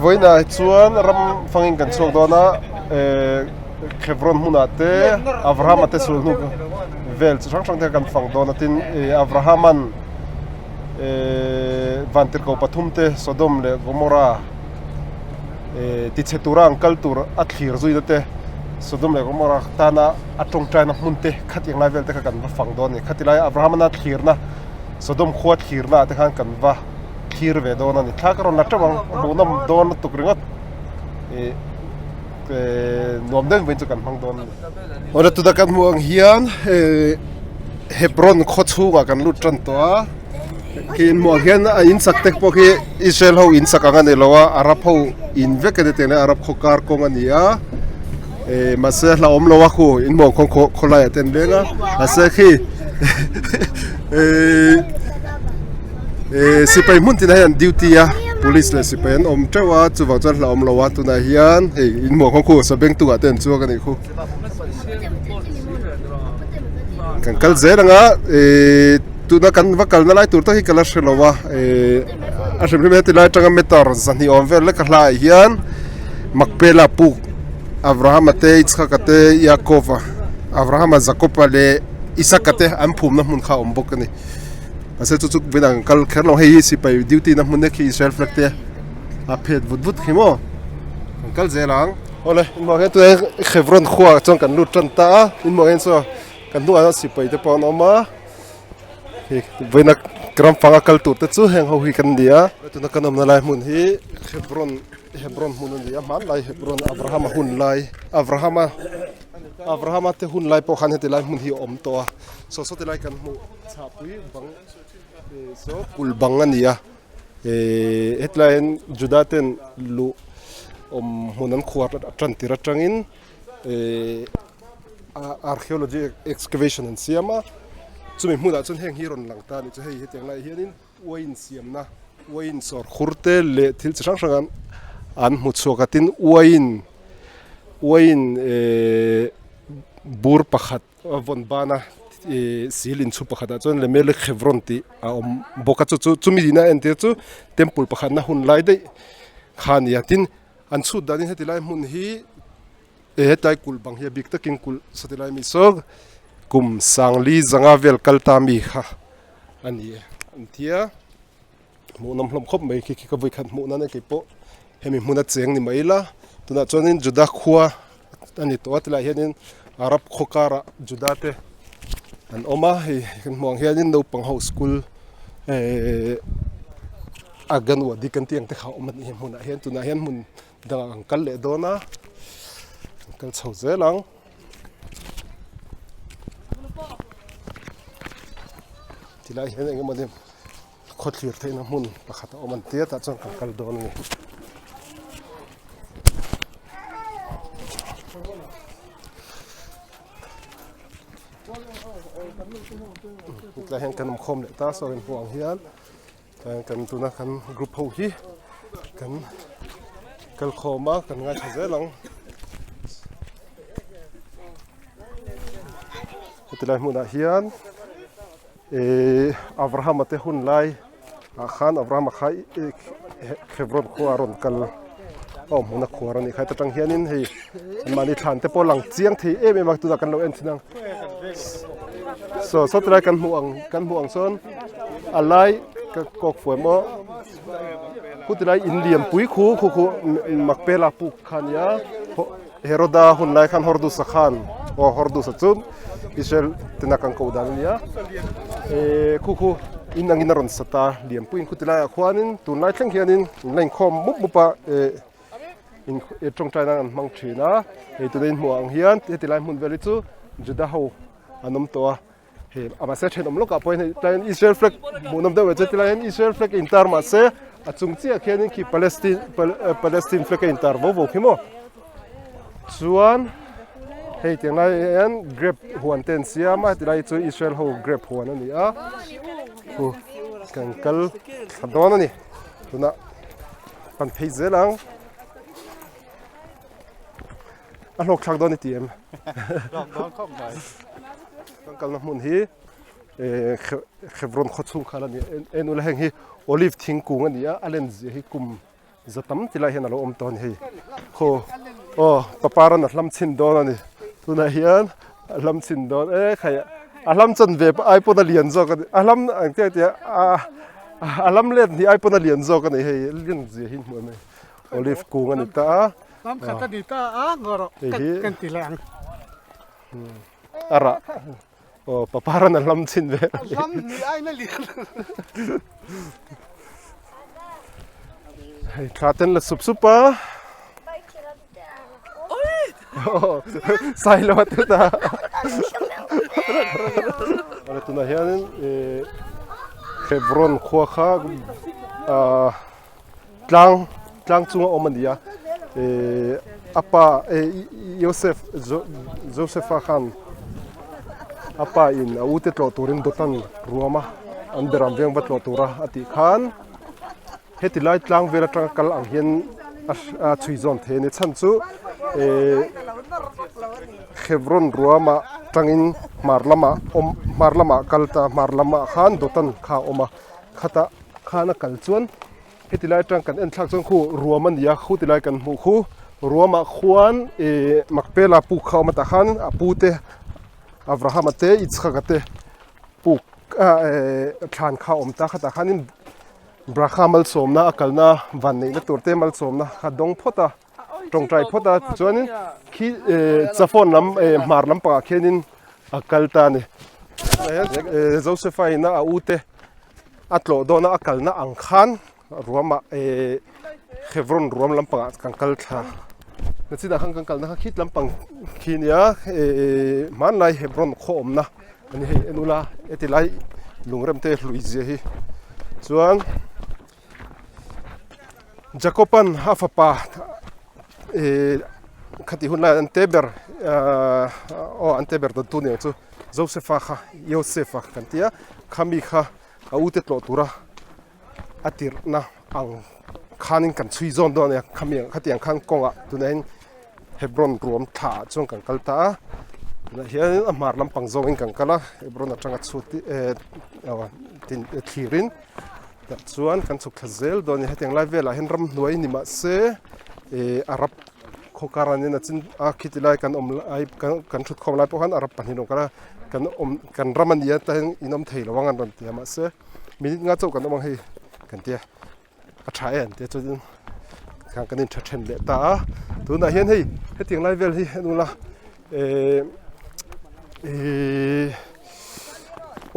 với na chuan ram phangin kan chok dona Hebron hunate Abraham ate sulnu vel chang chang te kan phang dona tin Abrahaman vantir ko pathumte Sodom le Gomora ti chetura angkal tur athlir zui te Sodom le Gomora tana atong china munte khating lai vel te kan phang don ni khatilai Abraham na thirna Sodom khuat thirna te kan va thir ve dona ni thakaron na tawang bonam don tukringot nom den wen chu kan phang don ora tu da kan muang hian Hebron khotchunga kan lut tran to kin mo hian a in saktek po ki Israel ho in sakanga ne lowa arab ho in vekede te ne arab khokar kong ania mase la om lowa khu in mo khong kholai ten lenga ase khi sipai muntin hian duty a police le sipai an om trawa chuwa chan la om lowa tuna hian in mo khong khu sabeng tu aten chu ka ni khu kan kal zeranga tuna kan vakal na lai tur ta hi kala shlowa a shemri me tilai tanga metar zani onvel le kala hian makpela pu Abraham ate Itzhak ate Yakova Abraham Jacob le Isaac ate am phum na mun kha om bok ni ase chu benang kal kherlo hei sipai duty na mun ne ki Israel flakte a phet vut khimo kal zelang ole mo he tu Hebron khwa chong kan lut tran ta in mo hen so kan du ana sipai te pon oma Vena gram fanga kaltur te chu heng ho hi kan dia tuna kanom na lai mun hi Hebron mun dia man lai Hebron Abraham te hun lai po khan he te lai mun hi om to so te lai kan mu chapui bang so kul bang ania hetlain judaten lu om munan khuat atran tira tangin archaeology excavation and siama chumi hmuna chun heng hi ron langta ni chu hei heteng lai hianin wain siamna wain sor khurte le thil chang changan an mu chokatin wain bur pakhat von bana silin chu pakhat chon le mel Hebron ti a om boka chu chumi dina ente chu temple pakhat na hun lai dei khan yatin an chu danin hetilai mun hi hetai kul bang hi bik takin kul satilai mi sog kum sangli zanga vel kalta mi kha ani antia mu nam hlom khop mai ki ka voi khan mu na ne ke po hemi hmuna cheng ni maila tuna chonin juda khuwa ani to atla hianin arab khokara judate an oma hi kan mong hianin no pang ho school agan wa dikan tiang te kha oman hi hmuna hian tuna hian mun da angkal le dona angkal chho zelang tilai hian engem modem khotlir theina mun pakhata oman tia ta chang kal don ni la hen kan khom le ta so ren huang hian kan tuna kan group ho hi kan kal khoma kan nga chazelang tilai hmuna hian Abraham ate hun lai khan Abraham khai Hebron khuaron kal muna khuaron ni khai ta tang hianin hei mani than te polang chiang thei em mak tu da kan lo en thinang so trai kan muang son alai ka kok fuemo putilai indiam pui khu makpela pu khania Heroda hun lai khan hordu sakhan o hordu sachum Israel tinakang kaudania khu inangin ron sata liam puin kutilai khwanin tunai thleng hianin lain khom mupa in trong china mang thina tunin muang hian tilai mun veli chu juda ho anom toa he ama se thenom loka point tan Israel flag munam da we tilai Israel flag intar ma se achungchi akhianin ki Palestine flag intar vo khimo chuan hei tengai an grab huanten siama tilai chu Israel ho grab huan ani a kan kal khadon ani tuna pan phei zelang a lok thak don tm lok khom bai kan kal na mun hi Hebron khotchu khala ni enul heng hi olive thingkung ani a alen ji hi kum zatam tilai hian alo om ton hei kho papara na hlam chin don ani tuna hian hlam chin don khai hlam chan ve ai pon a lian zo kan hlam ang te te hlam let ni ai pon a lian zo kan hei lian je hin mo me olive kung ani ta Mam kata dita ngoro kan tilang. Ara papara na hlam chin ve Sam ni ai na li. hei traten la supa sai lo tu ta ala tu na hian Hebron khuwa kha tlang chunga omania apa Joseph Khan apa in ute tlo turin dotan ruama anderam veng batlo tura ati khan heti lai tlang vera tang kal ang hian chui zon the ni chan chu Hebron ruama tangin marlama kalta marlama khan dotan kha oma khata khana kal chuan heti lai tang kan en thak chang khu ruaman ya khu ti lai kan mu khu ruama khuan makpela pu kha ma ta khan apute Abraham ate Yitzchak ate puk than kha om ta khata khanin brakha mal somna akalna van nei na turte mal somna khadong phota tong trai phota chuanin khi chafon lam mar lam pa khenin akalta ni Josephaina ute atlo dona akalna ang khan ruama Hebron ruam lam pa kan kal tha nachida khang kan kal na khit lam pang khinia man lai Hebron khom na ani he enula etilai lungrem te luize hi chuan Jacoban hafapa khati hunla anteber anteber da tune chu Josepha kha Yosefa kantia khami kha aute tlo tura atir na ang khanin kan chui zon don ya khami khatiang khan konga tunen Hebron ruam tha chung kan kalta na hian amar lam pang zong in kan kala Hebron atanga chuti tin thirin ta chuan kan chuk thazel don heteng lai vela hen ram nuai ni ma se arab khokaran na chin a khitilai kan om ai kan thut khom lai pohan arab panino kala kan raman ya ta inom thei lawangan ran tia ma se minit nga chau kan omang hei kan tia a thai an te chu kan kanin thathen le ta tu na hian hei heteng lai vel hi nula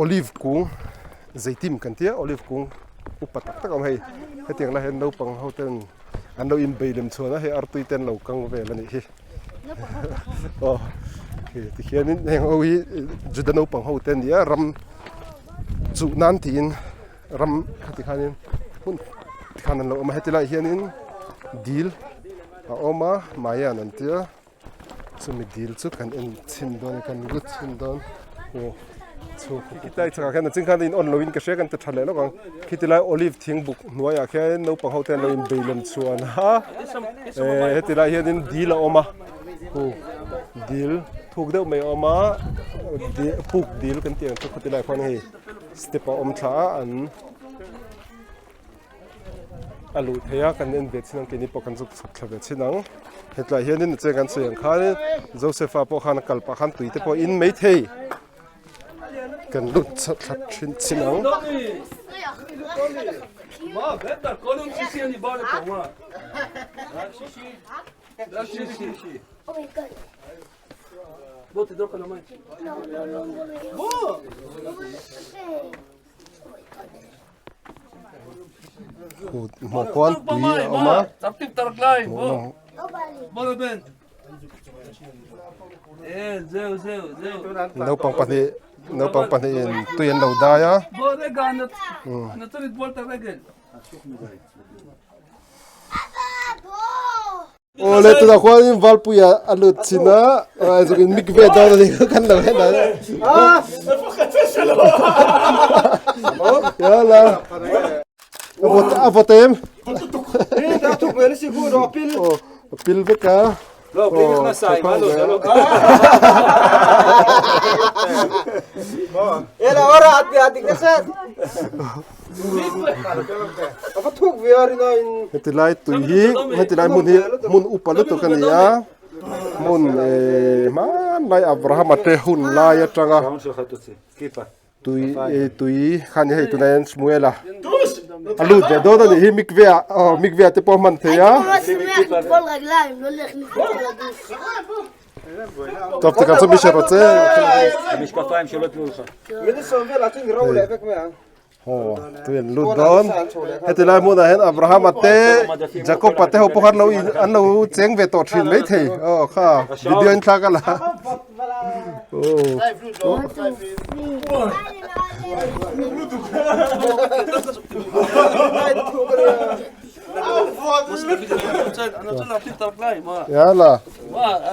olive kung zaitim kan tia olive kung upatak tak am hei heteng lai hen no pang hoten an lo in beilem chona he artui ten lo kang vel ani hi ti hianin heng ohi judano pang hoten ya ram chu nan tin ram khati khanin hun khanan lo ma hetila hianin deal a oma maya nan tia chumi deal chu kan en chin don kan gut chin don chu kitai chaka khan ching khan in on loin ka shekan ta thale lo kang khitilai olive thing buk nuaya khe no pang hoten lo in beilem chuan ha hetila hianin deal a oma deal thuk deuh mai oma puk deal kan tiang chu khitilai khon hei step om tha an alu theya kan en ve chinang kini pokan juk chak thave chinang hetla hianin che kan cheng khan Josepha po khan kalpa khan tuite po in mei thei kan lut chat thin chinang ma better kolum sisi ani bare ko ma sisi Oh my god. bote droka na mai No. mo kon tui oma taptip taraklai bo Nobody. bolo ben zeu no pang pani in tuyen lo da ya bo de ganat na turit bolta regel ole tu da khwal in valpuya alut china zo in mikve da ni kan lo he da ya la avotem Da tu mele seguro apil. pil beka Lo bring na sai malo. Ela ora ati ati kaset. apa thuk viarina in hetilai tuhi hetilai mun upalu to kania mun man lai Abraham ate hun lai atanga tui khan hei tunen Smuela alu de do ni hi mikvea te po man the ya כל רגליים, לא לך נפות על הגוף. טוב תכנסו מי שרוצה המשקפיים שלא תלו לך. mini somvel atin raw levek mea tuyen ludon hetilai mun hen Abraham ate Jacob ate ho pohar lo an lo cheng ve to thin mai thei kha video in thakala yala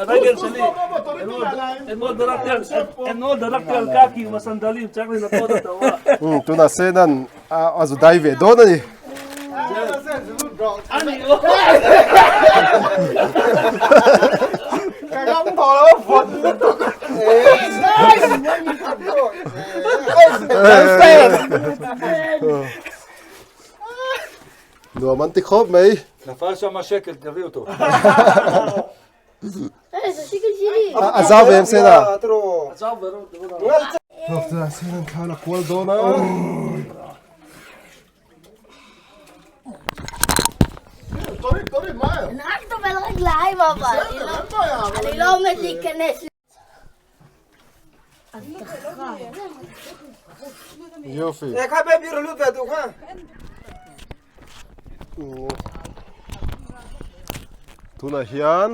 الراجل سليم النور دركت الكاكي وصندالين شكلي نقودة توا tuna senan azu dai ve do ni kagam tholo phot no man ti khop mai נפל שם שקל, תביא אותו. זה שיקל שלי. azav em sena tro טוב tuna senan khala kwal do na נהגת על רגליים אבל, אני לא עומד להיכנס. yofi e kha be bir lu pe tu kha tuna hian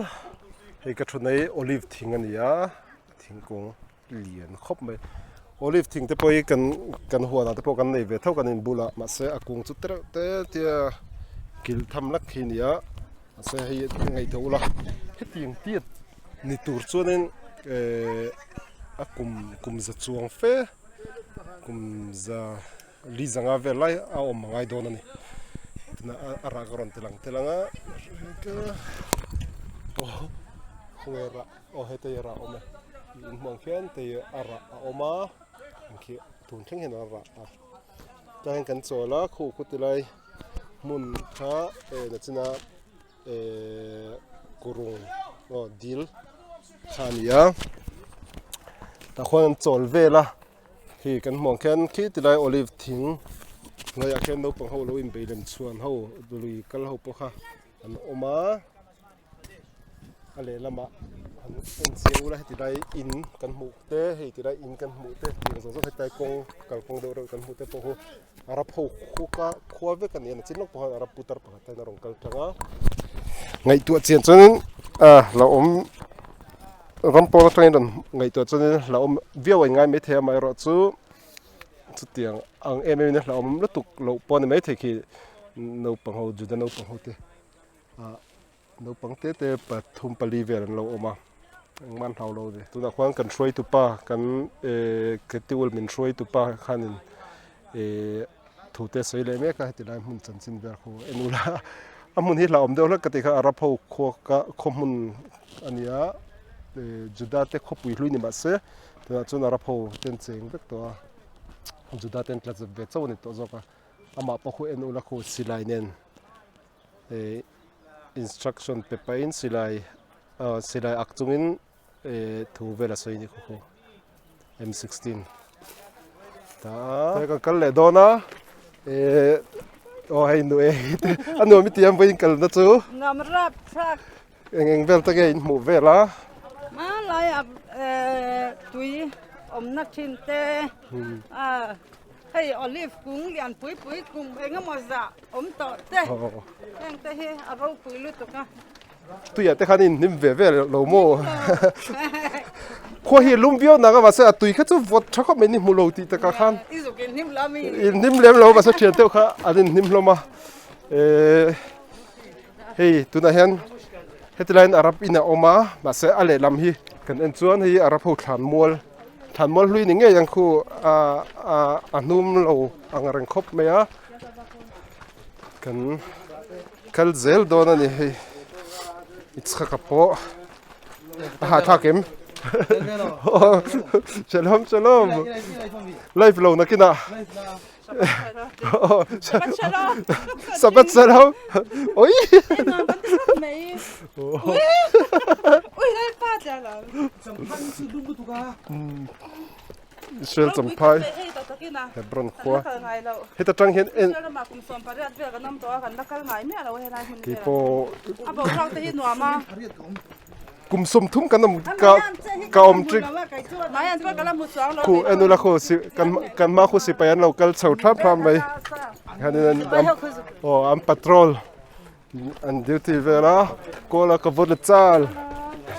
hei ka thunai olive thing ania thingkung lian khop mai olive thing te poi kan huana te po kan nei ve thau kan in bula ma se akung chu te tia kil tham lak khinia se hei ngai thola heting tiat ni tur chuanin akum za chuang fe kum za li zanga velai a om ngai don ani na ara garon telanga khwera hete ra ome in mong khen te ara oma ki tun theng hen ara tang kan chola khu kutilai mun kha na china kurung dil khania ta khon chol vela hi kan mong khen ki tilai olive thing ngai a khen no pang ho lo in beilem chuan ho dului kal ho po kha an oma ale lama an siu la tilai in kan mu te hei tilai in kan mu te ti zo zo hetai kong kal kong do kan mu te po ho arap ho khuka khwa ve kan yen chinok po arap putar pa ta na rong kal thanga ngai tu chen chon la om ram po la train ngai tu chon la om viau ngai me the mai ro chu tiang ang em ne la om lu tuk lo pon mai the ki no pang ho ju da no pang ho te no pang te pathum pali ver lo oma man thau lo de tu na khwang kan shroi tu pa kan ketiul min shroi tu pa khanin thu te soi le me ka ti lai mun chan chin ver kho enula amun hi la om de la ka ti kha arap ho kho ka khomun ania juda te khopui hlui ni ma se tu na chun arap ho ten cheng vek to juda ten tla ve chawni to zoka ama pa khu enula kho silai nen instruction paper in silai akchungin thu vela soini kho M16 ta ka kal le dona hei nu anu mi tiam vein kal na chu ngamrap sak eng vel ta ge in mu vela ma lai tui omna thin te hei olive kung lian pui kung enga moza to te eng te he aro pui lu to ka tu ya te khanin nim ve lo mo kho hi lum bio na ga ma sa tui kha chu vot tha kho me ni mu lo ti ta ka khan izu ke nim lami nim lem lo ma sa thian te kha adin nim lo ma hei tu na hen headline arab ina oma ma sa ale lam hi kan en chuan hi arab ho thlan mol hlui ni nge yang khu anum lo angareng khop me ya kan kal zel don ani hei it's kapo thakim shalom live lo nakina Sabat siya daw. Sabat sa daw. Oy. Ano, ba't sa may? Uy, dahil pa siya lang. Israel sampai Hey, tatakin na. Hebron khwa Nakal ngay law. hita tang hian en Sila ma kum som pare at vela kanam to kan nakal ngay mi ala wehna hin. ki po Aba ulang te hin wa ma. kum som thum kanam ka om trick Mayan pa kala mu sang lo. ku enula kho si kan ma khu si payan local chau tha phram mai hanin am patrol an duty vera kola ka vod chal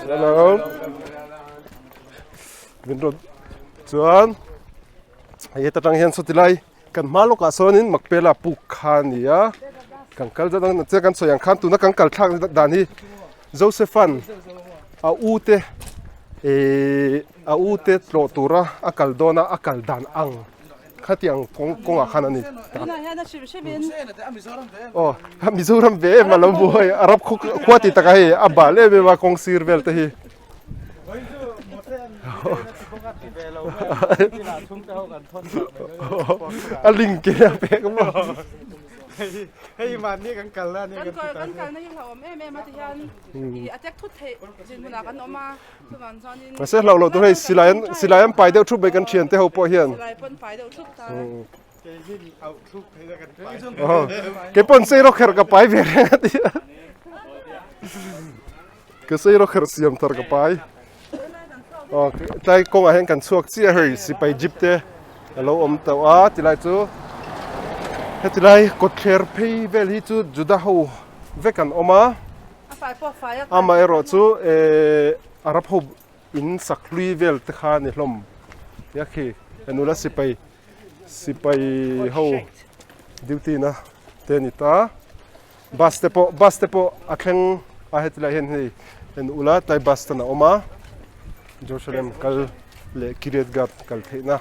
hello vinrod chuan hita tang hian sutilai kan malo ka sonin makpela pukhania kan kal jadang na che kan soyang khan tu na kan kal thak dan hi Josephan a ute tlo tura akal dona akal dan ang khatiang kong a khanani Na ya na shib shibin. oh mizoram ve malam boy arab khwati takai abale be wa kong sirvel te hi aling ke pe ko Hey man ni kan kala ni Kan kan na yung hawam em em ati yan. I attack thut he. Jin muna kan oma. Tuman sonin. ma se lo lo to hei silayan pai deu thu be kan thian te ho po hian Lai pon pai deu thut ta. cái pon sei ro kher ka pai ve ti cái sei ro kher siam tar ka pai tai kong a hen kan chuak chi a hei si pai jip te alo om to a ti lai chu hetilai kot kher phei vel hi chu juda ho vekan oma Pai po pai. ama ero chu arab ho in saklui vel te kha ni hlom ya khi enula si pai ho duty na te ni ta bus te po akheng a hetilai hen hi en ula tai bus ta na oma Jerusalem kal le Kiryat Gat kal theina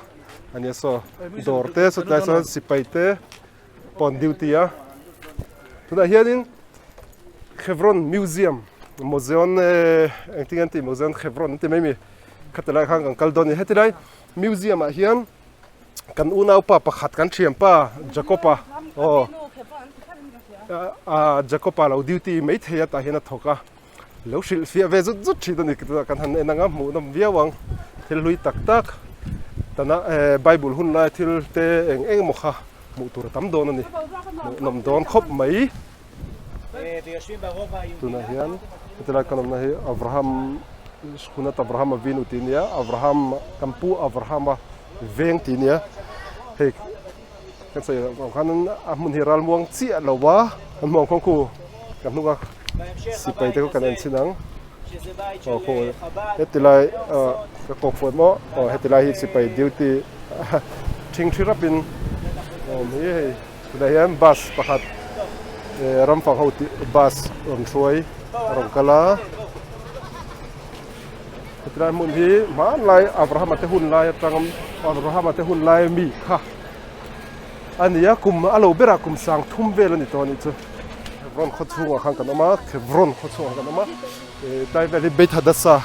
ania so dorte so tai so si pai te pon duty a tuna hianin Hebron Museum Museum Hebron te mai mi khatalai khang kan kaldoni hetilai museum a hian kan unau pa pakhat kan thiam pa Jacopa Jacopa lo duty mai theya ta hian a thoka lo shil fia ve zut thidani kan han enanga mu nam viawang thil lui tak tak tana Bible hun la thil te eng mo kha mu tur tam don ani nom don khop mai tuna hian hetilai kanom na hi Abraham shkunat Abraham Avinu tinia Abraham kampu Abraham veng tinia hei kan sai kan amun hiral muang chi alowa an mong khong ku kan nuga si pai te ko kan sinang ko hetilai ka kok foi mo hetilai hi si pai duty thing thirapin mi hei tudayan bus pakhat ramphang ho bus on troi rongkala hetilai mun hi man lai Abraham te hun lai tangam Abraham te hun lai mi kha ania kum alo bera kum sang thum vel ani to ni chu Hebron khotchunga khang kan ama Hebron khotchunga kan ama tai veli beit hadasa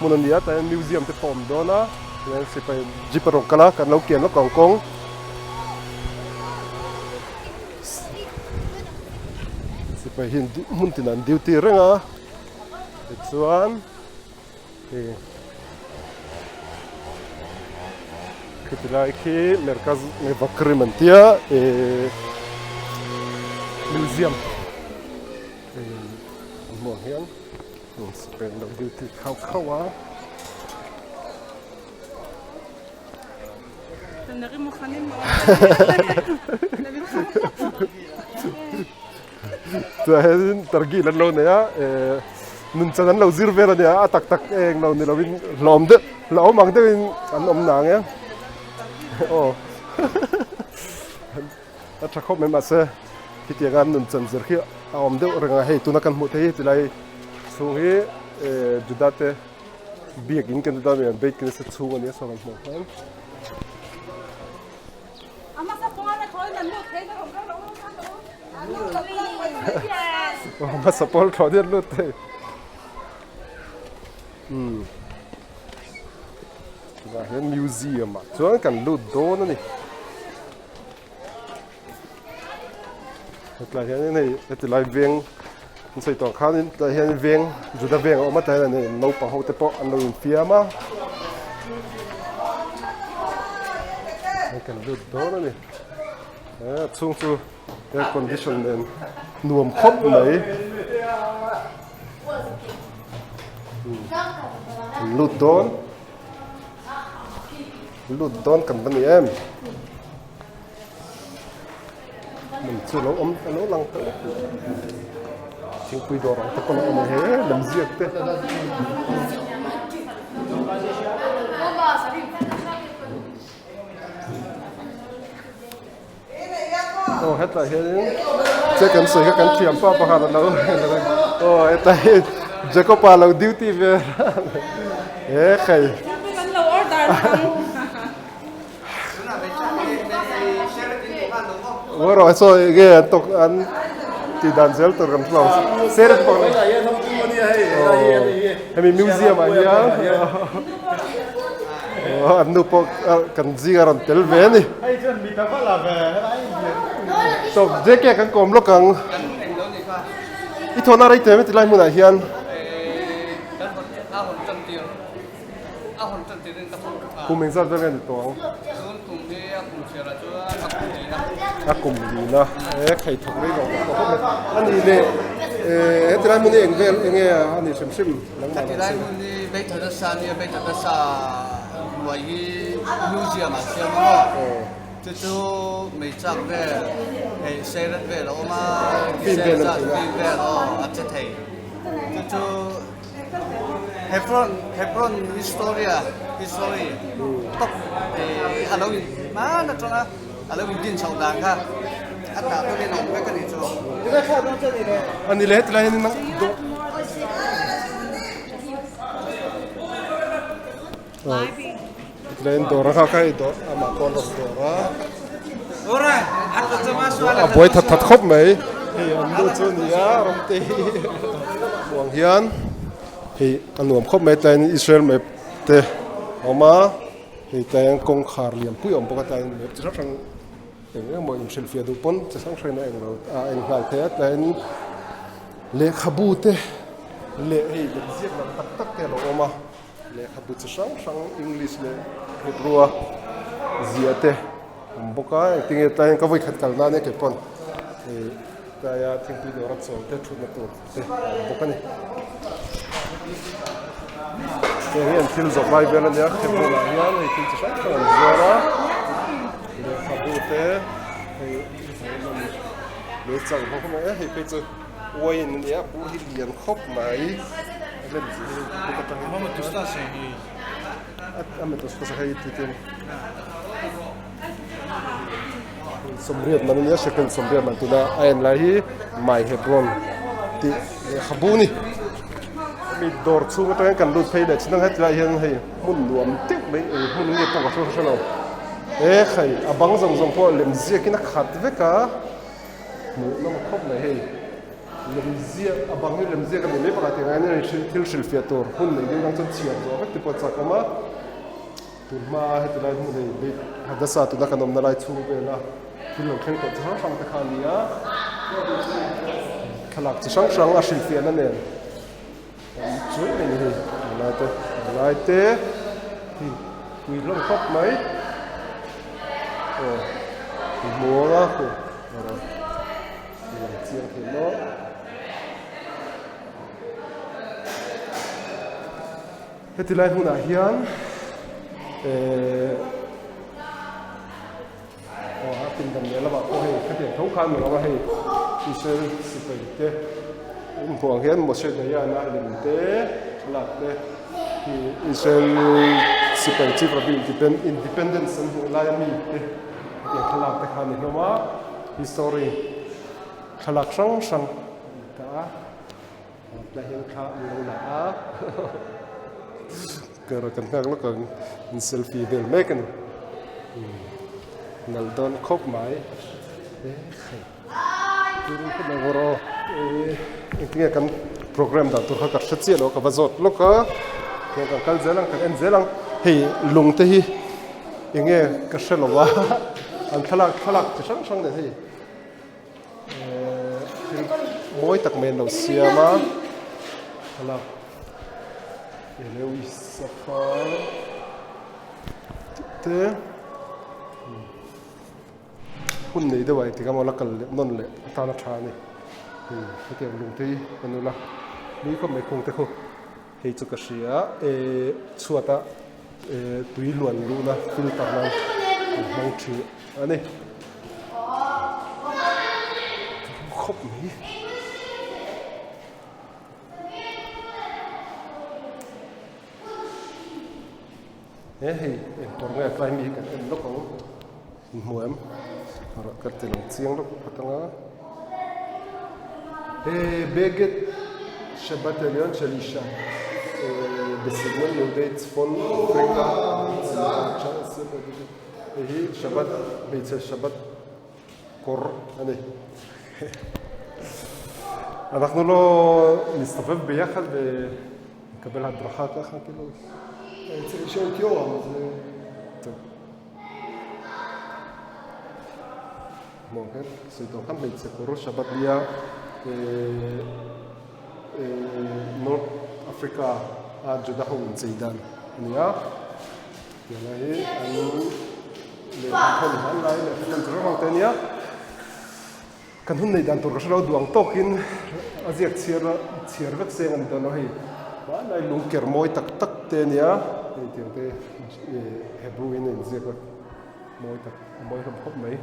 munania tai museum te pom dona nen si pai jiparong kala kan lo kian lo kongkong si pai hin muntinan duty renga chuan Hetilai khi merkaz mevakri mantia museum mo hian spend the duty khawa Nari mo khanim mo. ta hedin targi lan lo ne ya nun chanan lo zir vera ne a tak tak eng lo ni lovin lom de lo mang de an om nang ya a thakho me ma se kitiagan nun chan zir khi a om de renga hei tuna kan mu thei tilai chu hi judate biak in kan da me beit kin se chu ani so mo khan Ama sa ponga na thoi na lu thei na rom ka lo. ma sa pol thodi lut te và hiện museum mà chuan kan lut don ani lại hiện này lại viênใส่ตัวข้าวนี่แต่เห็นเวียงจุดเวียงออกมาแต่เนี่ยเราปังหัวแต่ปออันเราอินเฟียมาให้กันดูดอนี่ช่วงจู่แอร์คอนดิชันเนี่ยนวมครบเลยลูดดอนกันปะเนี่ยมันช่วยเราเราลังเตะทิ้งปุยดอร์แต่คนละมันเฮ้ลำเสียเตะโอ้เฮ็ดอะไรเฮ้เจอกันสวยกันเทียมป้าประหารเราโอ้เฮ้เจอก็ปาเราดิวตี้เวอร์เฮ้ใครว่าเราโซ่เงี้ยตกอันที่ดันเซลตัวกันเราเซอร์ปองให้มีมิวเซียมอะไรอย่างอันนู้นพวกกันซีการันเทลเวนี่ตกเจ๊แกกันกลมลูกกังอีทอนอะไรเต็มที่ไรมุนอาเฮียนกูมิงซัดเป็นตัวถ้ากลุ่มดีนะใครถูกได้ก่อนอันนี้เนี่ยที่ไรมุนเองเวลเองอันนี้ชิมหลังจากที่ไรมุนนี่ไปถึงสานเนี่ยไปถึงสานวัยมิวเซียมเซียมก็จู่ๆไม่จักเวลเซอร์เวลออกมาฟิล์มเวลอาจจะเทจู่ๆเฮฟรอนฮิสตอรีตกอะไรมานะจ๊ะอะไรวินชาวดังค่ะอันนั้นตัวนี้น้องไม่กันอีกจ้ะอันนี้เล็ดอะไรนี่มั้งเล่นตัวรักใครตัวอามาคนตัวรักOrang, aku cuma soal. บอยทัดครบไหมเฮ้ยอันดูจุนี่อ่ะรำตีหวงเฮียนเฮ้ยอันหนุ่มครบไหมแต่อิสราเอลไหมเตะออกมาเฮ้ยแต่ยังกงขาเรียมผู้ยอมปกติแบบจะสั่งเองมองอิสราเอลเฟียดูปนจะสั่งใครนะเองเราเองหลายเตะแต่เละขบูเตะเละเฮ้ยเป็นเสียงแบบตักเตะเราออกมาเละขบูจะสั่งอังกฤษเลยเรียบร้อยเสียเตะบุกติงเอตัยก็วิ่งขัดกันนั่นเนี่ยเก็บปนแต่ยาทิ้งไปดูรักษาเตะชุดมาตัวเตะบุกนี่เฮ้ยอันที่เราไปเวลาเนี่ยเก็บปนอะไรเนี่ยไอ้ที่จะใช้กันเยอะนะเดี๋ยวขับดูเตะเฮ้ยเดี๋ยวจังพวกมันเฮ้ยไปเจอวัยเนี่ยผู้ที่เรียนครบไหมเล่นสิพวกมันมันตุสตาเสียงมันตุสตาเสียงที่ที่สมเด็จมันเนี่ยเป็นสมเด็จมันตัวนั้นไอ้ไหนไม่เฮบรอนที่ขบูนี่มีดอร์ซูมาตั้งกันดูเพย์เด็กฉันต้องให้ใจเย็นให้มุ่นรวมติ๊กเลยมุ่นเงียบปกติชั่วโมงใครบังส่งพวกเล่มเสียกินขัดเวก้าหนูน้องคบเลยให้เล่มเสียบังนี่เล่มเสียกันไม่ปกติไงเนี่ยทิลชิลเฟียตัวหุ่นเลยยังจะเชียร์ตัวไม่ติดปวดสักมาตุนมาให้ตัวนั้นเลยบิดหัดสาตุนักนมนาลายชูเวลาที่เราแข่งตัวจะห้องตะคานี้ขลักจะช่างอาชีพนั่นเองช่วยนี่ลายเตะที่คุยลงครบไหมโอ้มัวละคุณเจียงเห็นเนาะเฮ้ยที่ไรหุ่นอาเฮียนเป็นแบบนี้แล้วแบบโอ้ยเขาเด็กทุกคนเหมือนว่าให้อิสราเอลสิบปีเตะพวกเห็นหมดเสียดายนะลิมเตะหลักเตะที่อิสราเอลสิบปีที่ประบินที่เป็นอินดิเพนเดนซ์ของลายมีเตะอย่างขลักแต่ขันนี่นะว่าฮิสตอรีขลักช่างตาแต่เห็นข้าอยู่หน้าเกิดกันแค่แล้วก็อินเซลฟี่เบลเมกันนัลดอนคบไหมดูดูคนนั้นรอที่กันโปรแกรมดังตัวเขากัดชัดเจนแล้วกับว่าจดแล้วก็ที่กันคัลเซลังกันเอ็นเซลังเฮ้ยลุงเตะยังไงก็เชื่อว่าอันทลักจะช่างเนี่ยเฮ้ย mỗi tắc men đầu xia mà là nếu Isafar thế hun này đâu vậy thì cái mà là cần non lệ ta nó chán này cái tiếng lùng thì anh nói là đi không mấy không thế không hay cho cái gì á chua ta tùy luận luôn là filter này mang chữ anh này khóc mấy thì còn nghe cái mi cái em lúc đó mua em rồi cái tiền chiang lúc bắt đầu بيجت شبات اليوم شليشة بسجون يوديت فون أفريقيا هي شبات بيت شبات كور أنا אנחנו לא נסתובב ביחד ונקבל הדרכה ככה כאילו אצל אישיות יורם אז טוב מוכן סיידון כאן בית סקורו שבת ליה נורט אפריקה עד ג'דחון זידן נהיה יאללה היא אני לפחות הלאה לפחות זרוע תניה kan hun nei dan tur ka shro duang tokin aziak chiar vek seng an dan hi ba nai lung ker moi tak tak te nia ti tiang te hebrew in ziak moi tak moi ram khop mai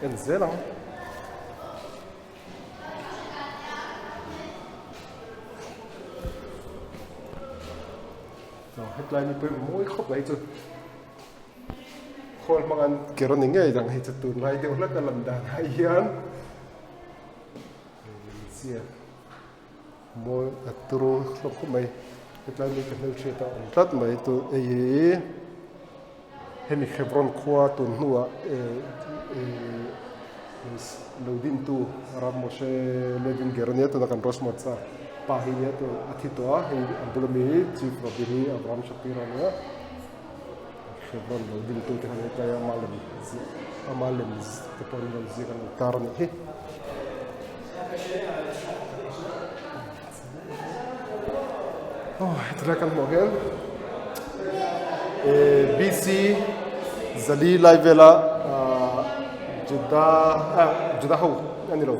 en zelang headline ni pe moi khop mai chu khol mangan keron inge dang hi chatun lai de ulak alam dan hian sia mo aturu khop mai headline ni kan hel cheta tat mai tu hemi Hebron khwa tun nuwa lodin tu Rav Moshe Levin Gernia tu kan rosmatsa pahinya tu athitoa hi ambulami chief rabbi Abraham Shapira ne Hebron lodin tu te hane kaya malam te pon zikan tarni hi itulah kan mogen BC Zali live vela Jeddah ani lo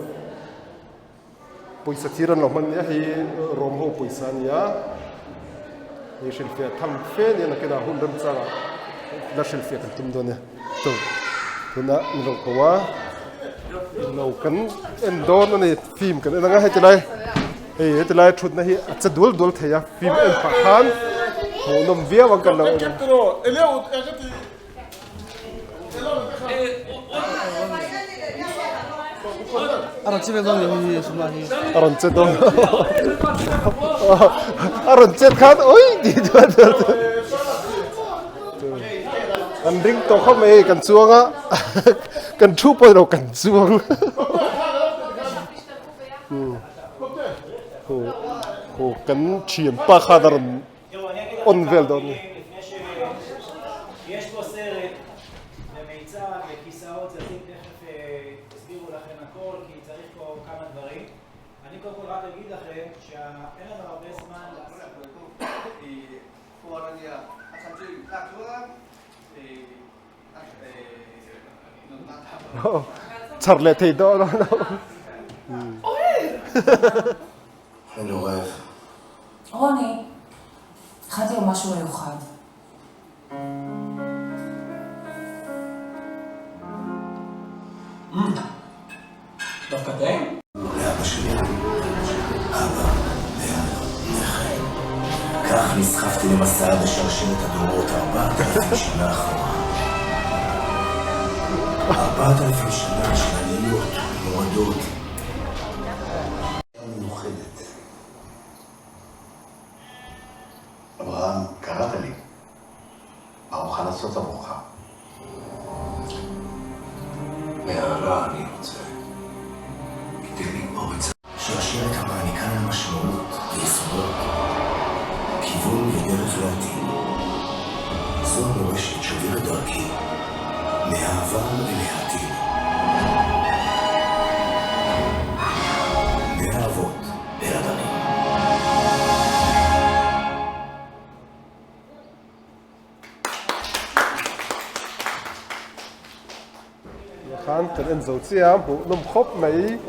poisa tiran lo man ya hi rom ho poisa nia ni shilfia tham fe ni na keda hun ram changa da shilfia kan tum don ya to tuna ni lo kwa lo kan en don ani film kan na nga he tilai tilai thut na hi acha dul theya film en pa khan ho nom via wang kan lo 아랑 집에 가면 이 수만이 aron che don aron che khan oi di an ring to kho mai kan chuanga kan thu po ro kan chuang ho kan chiem pa khadaron on vel don יש פה סרט במיצר בכיסאות זזים, תכף הסבירו לכם הכל כי צריך פה כמה דברים. אני קודם כל רק אגיד לכם שאין לנו הרבה זמן צ'רלה תידו אלו רב. רוני, הכנתי לו משהו מיוחד. דווקא די? לאבא שלי, אבא, לאבא, נכה. כך נסחפתי למסע בשרשרת הדורות 4,000 שנה אחורה. 4,000 שנה של עליות ומורדות. מיוחדת. אברהם, קראת לי. מה אוכל לעשות עבורך? מהרע אני רוצה. כדי לגמור את זה. שרשרת המעניקה לה משמעות ויסודות. כיוון ודרך לעתיד. זו מורשת שוברת דרכי. מהעבר אל העתיד. kan en zo chia bu nom khop mai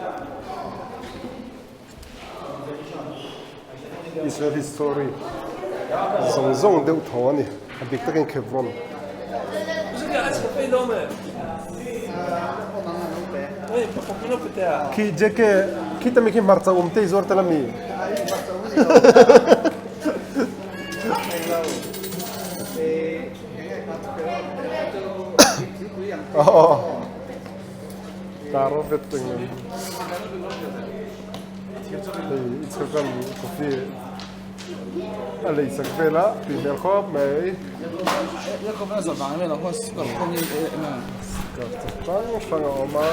Israel history zong deuh thaw ani a dik takin Hebron Sige, ats ka pe lo me. Oi, papino petea. ki jeke kita mi ki marcha umte zor talami taro veting it's a gun coffee alei sakvela primel khop mai Ya ko ba sa bang me la ko ko ni na. tang sang oma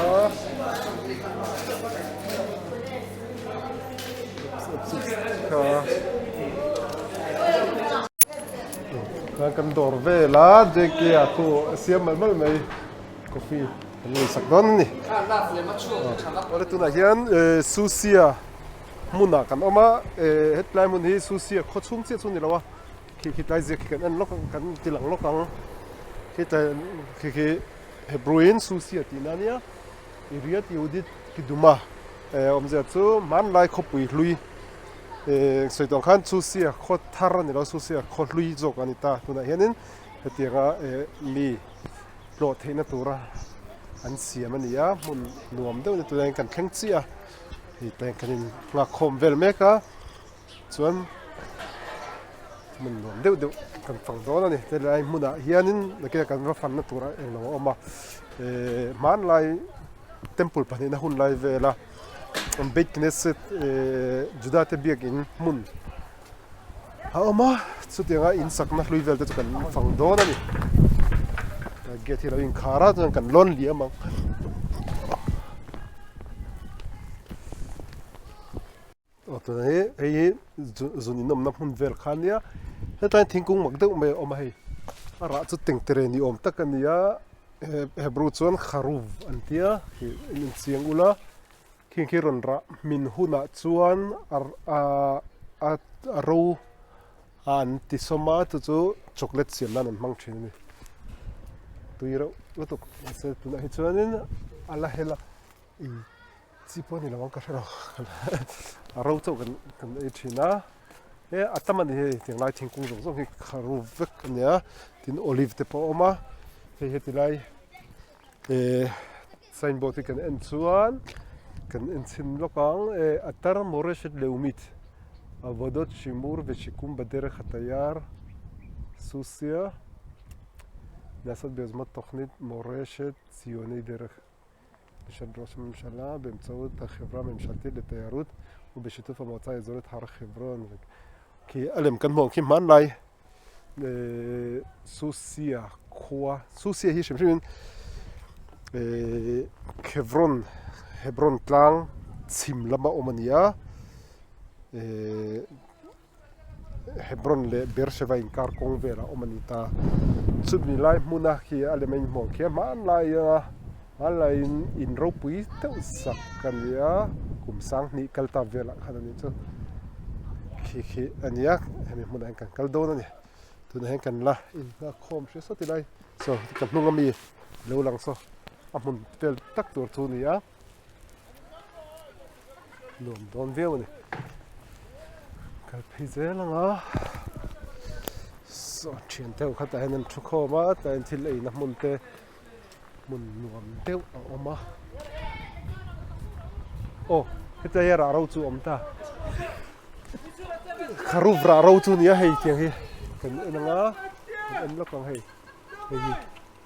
kan dor vela de ke atu siam mal mai coffee alei sakdon ni ole tu na hian susia muna kan oma hetlai mun hi susia khochum che chu ni lawa ki tlai je kan an lok kan tilang lokang ki ta ki hebruin susia tinania iriat yudit kiduma omze chu man lai khopui lui soitong khan susia khot thar ni lo susia khot lui jok anita tuna hianin hetianga mi plot theina tura an siam ania mun nuam deuh ni tuan kan thleng chia hi teng kanin nga khom vel meka chuan mun nuam deuh kan fang don ani te lai muna hianin ke kan va fan na tura eng lo oma man lai temple panina hun lai vela on beit knesset juda te biak in mun ha oma chutinga in sakna hlui vel te chu kan fang don ani get hi lo in khara chuan kan lon liamang to hei zunin nom na hun vel khania hetain thingkung mak deuh mai oma hei ara chu tengtere ni om tak ania hebru chuan kharuv antia hi in chiang ula khi ron ra min huna chuan a ro an ti soma chu chocolate siam nan mang thin ni tuiro lutuk se tuna hi chuanin ala hela I chiponi lawang ka ro aro chu kan e thina atamani he tinglai thingkung zong hi kharu vek ania tin olive te po oma he tilai signboard kan en chuan kan en sin lokang atar moreshet leumit avodot shimur ושיקום בדרך התייר סוסיה נעשות ביוזמת תוכנית מורשת ציוני דרך בשם ראש הממשלה באמצעות החברה הממשלתית לתיירות ובשיתוף המועצה האזורית הר חברון כי אלם כאן מונקים מן לי סוסיה קואה סוסיה היא שמשמין חברון טלנג צימלמה אומניה Hebron le Beersheba in Karkong vera omanita chubni lai muna khi alemen mo khe man lai in ropui te sakania kumsang ni kalta vela khanani chu khi ania hemi muna kan kaldona ni tuna hen kan la in ka khom she so tilai so kan hnunga mi lo lang so amun tel tak tur chu ni ya lom don veu ni kalphizelanga so thian teu khata henan thukhoma ta thil ei na munte mun nuam teu oma o heta yara ro chu omta kharu bra ro chu nia hei tiang hi kan enanga en lokang hei hei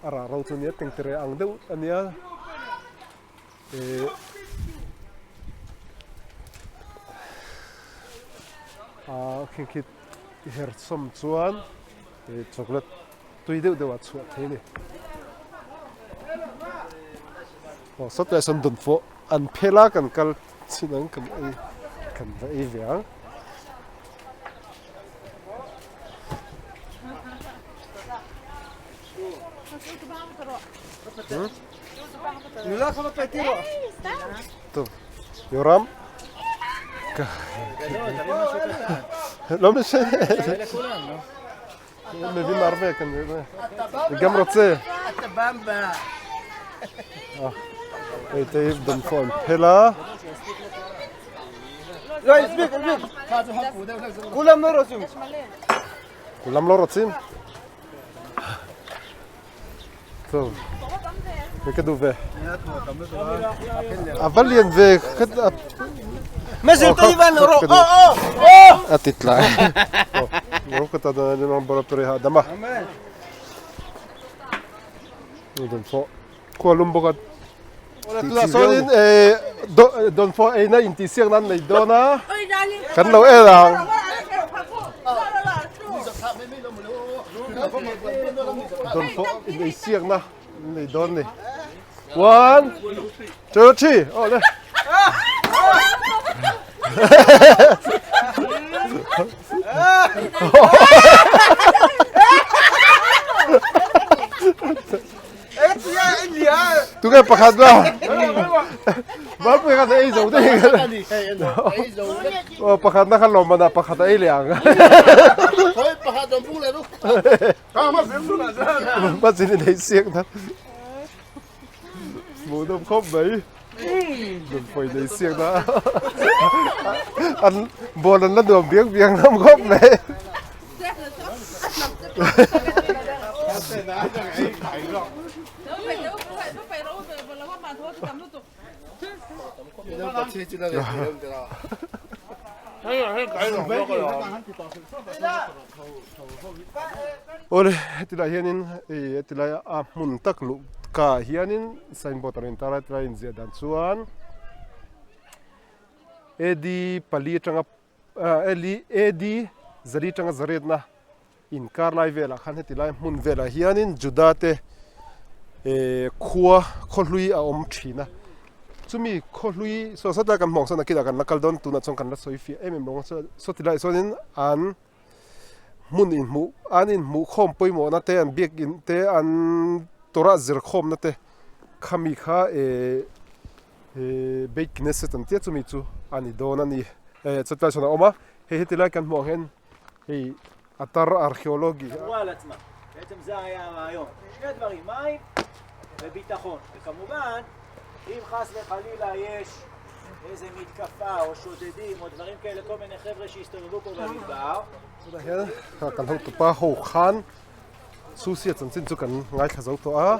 ara ro chu nia tengtere ang deu ania khi her som chuan chocolate tui deuh deuh a chuat thei ni sota san dun fo an phela kan kal chinang kan va e veang Nula kama petiro. to yoram לא משנה, הוא מבין הרבה כנראה, וגם רוצה. אתה במבה. ไอ้เต้ดนฟอนเพล่า סביק, כולם לא רוצים. כולם לא רוצים? טוב, וכדוב. אבל ין מסר טייבן, את תתלה. ברוך אתה אדוני ברא פרי האדמה. כולם בוגד. תיסיון דון פו אינה אינטיסיון נן לידונה. כאן לא אלא. Don't fall in the sea na. They don't. 1, 2, 3. Oh, le. Tu cái pakhat ba? Ba pakhat ai zo de. Oh, pakhat na khalom na pakhat ai liang. thôi pakhat dom pung le lu Bắt gì đến đây siếc thật. Bố đông khóc vậy. Đừng phải đây siếc đó. Anh bố lần nó đường biếng biếng đông khóc này. Ôi, thì là hiện thì là muốn tắc lục cả hiện sinh bột rin tara train dễ đàn xuân. Edi pali trăng edi zari trăng zaret na in car lai về là khăn thì là muốn về là hiện juda te khua kholui a om thina. Chumi kholui so sát là cầm mong sang kia kan nakal don tu na chong kan la soi fi em mong so thì lại so nên an mun in mu khom poi mo na te an biak in te an tora zir khom na te khami kha be kneset an te chumi chu ani don ani chatla chona oma he hetila kan mo hen he atar archeologi על עצמה. בעצם זה היה הרעיון. שני דברים, מים וביטחון. וכמובן, אם חס וחלילה יש איזה מתקפה או שודדים או דברים כאלה, כל מיני חבר'ה שהסתובבו פה במדבר. kan hau tupa ho khan susia chan chin chu kan ngai kha zo to a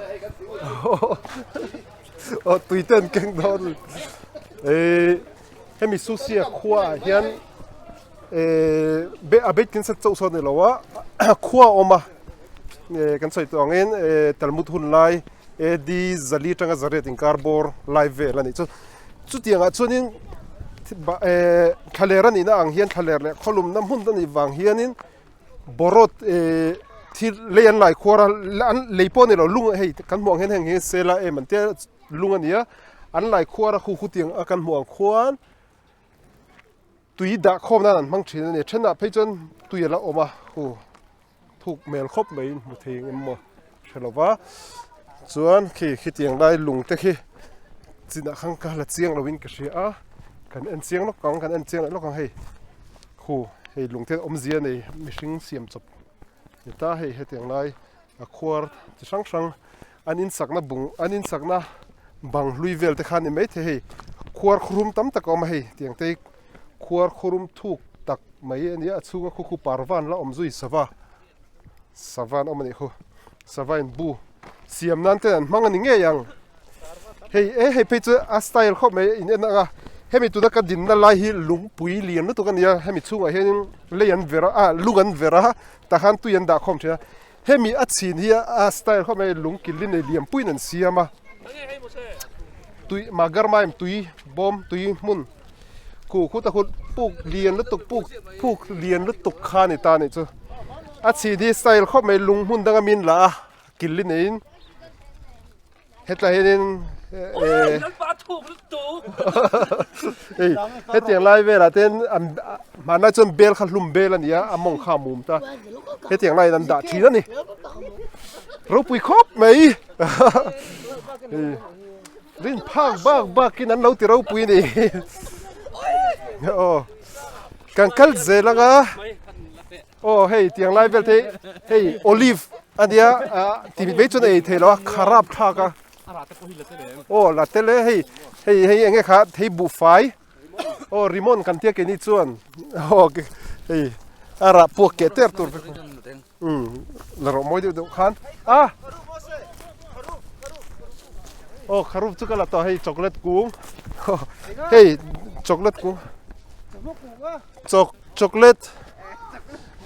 o tuiten keng don hemi susia khua hian be abet kin sa chau so ne lawa khua oma kan soi to angin talmud hun lai di zali tanga zaret in carbor live ve lani chu tianga chunin thaleran ina ang hian thaler le kholum nam hun dan i wang hianin borot thil lean lai khora an leipon lo lung hei kan mong hen heng he sela e man te lung ania an lai khora khu tiang akan mong khuan tui da khom nan mang thin ne thena pheichon tui la oma hu thuk mel khop mai mu thing mo shalowa chuan khi tiang lai lung te khi china khang ka la chiang lo win ka ria a kan en chiang lo kang kan en chiang lo kang hei khu hei lung te om zia nei mihring siam chop ta hei hetiang lai a khwar chi sang anin sakna bung anin sakna bang hlui vel te khan mai the hei khwar khrum tam tak om hei tiang te khwar khrum thuk tak mai ania chunga khu parwan la om zui savan om ni khu savain bu siam nan te an mangani nge yang hei pe chu a style khop mai in na hemi tu da ka din na lai hi lung pui lian na tu kan ya hemi chunga hen leyan vera lungan vera ta han tu yan da khom thia hemi a chin hi a style khop mai lung kilin nei liam pui nan siama tui magar maim tui bom tui mun ku ta khut puk lian la tuk puk lian la tuk kha ni ta ni chu a chi di style khop mai lung hun danga min la kilin nei hetla hen hết tiếng lai về là tên mà nói chân bel khăn lùm bel là nhá mong kham mồm ta hết tiếng lai làm đã trí đó nè rau pui khóc mấy rin phang bak cái nắn lâu thì rau pui nè càng cắt dễ lắm á hey tiếng lai về thế hey olive anh nhá thì mấy chỗ này thấy nó kharab thà cả ô là thế lẽ hay anh ấy khá thấy bụ phái ô rimon cần tiếc cái ní chuan ô hey ara buộc cái tép tur là rồi mỗi điều khan ô kharup chú cái là tao hay chocolate cuống hey chocolate cuống chocolate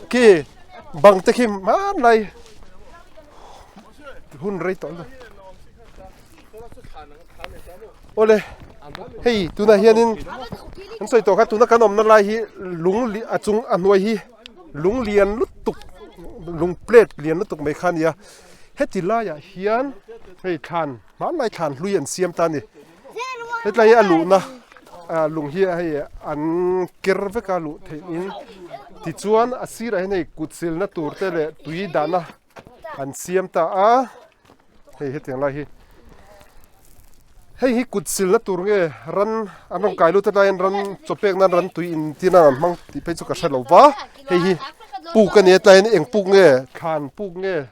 kì bằng tay kim má này hun rây tỏi rồi ô lê hey tu na hiền in anh soi tổ khác tu na cái nôm na lai hi lúng li chung anh nuôi hi lúng liền lút tục lúng plate liền lút tục mấy khăn ya hết chỉ la ya hiền hey khan má lai khan lui anh xiêm ta nè hết lai alu na lúng hi hay anh kir với cả alu thế in thì chuan asir ai này cút sil na tur te le tui dana anh xiêm ta hey hết tiếng lai hi hey cút sil na tur nge ran anong kai lu ta lai ran chopek na ran tui in tina mang ti pe chu ka sha lo wa hey pu ka ne tlai eng pu nge khan pu nge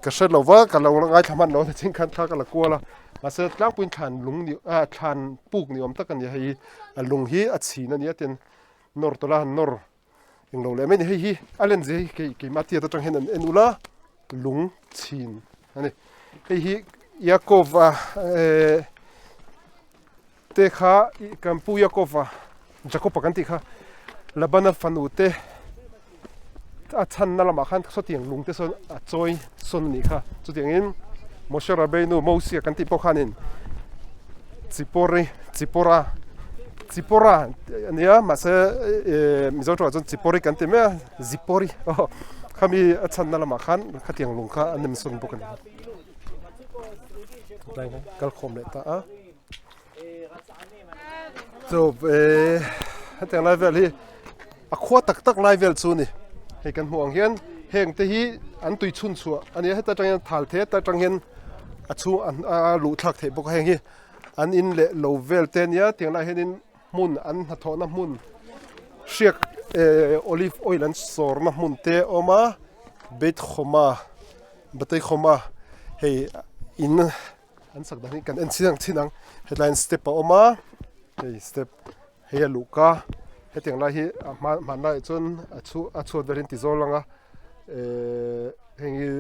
ka sha lo wa ka lo ngai thaman no ching khan tha ka la ko la ma se tlang puin khan lung ni khan pu ni om ta kan ya hey lung hi a chi na ni aten nor to la nor eng lo le me ni hi alen je ke ma ti ta tang hen en ula lung chin ani hi Yakova te kha kampu Yakova Jacob kan ti kha labana fanute a chan na lama khan so tiang lung te so a choi son ni kha chu tiang in Moshe Rabbeinu Moses kan ti po khanin Zipora ania ma se mi zo to Zipori kan ti me Zipori khami a chan na lama khan kha tiang lung kha anem son bokan kal khom le ta so hata level hi a khwa tak tak level chu ni he kan huang hian heng te hi an tui chun chu ani heta tang thal the ta tang hian a chu an lu thak the bok heng hi an in le lo vel ten ya tiang la hen in mun an ha tho na mun shiak olive oil an sor na mun te oma bet batay khoma hey in an sak dani kan en chinang headline step pa oma hey step hey luka heteng la hi man lai chun a chu verin ti zolanga hengi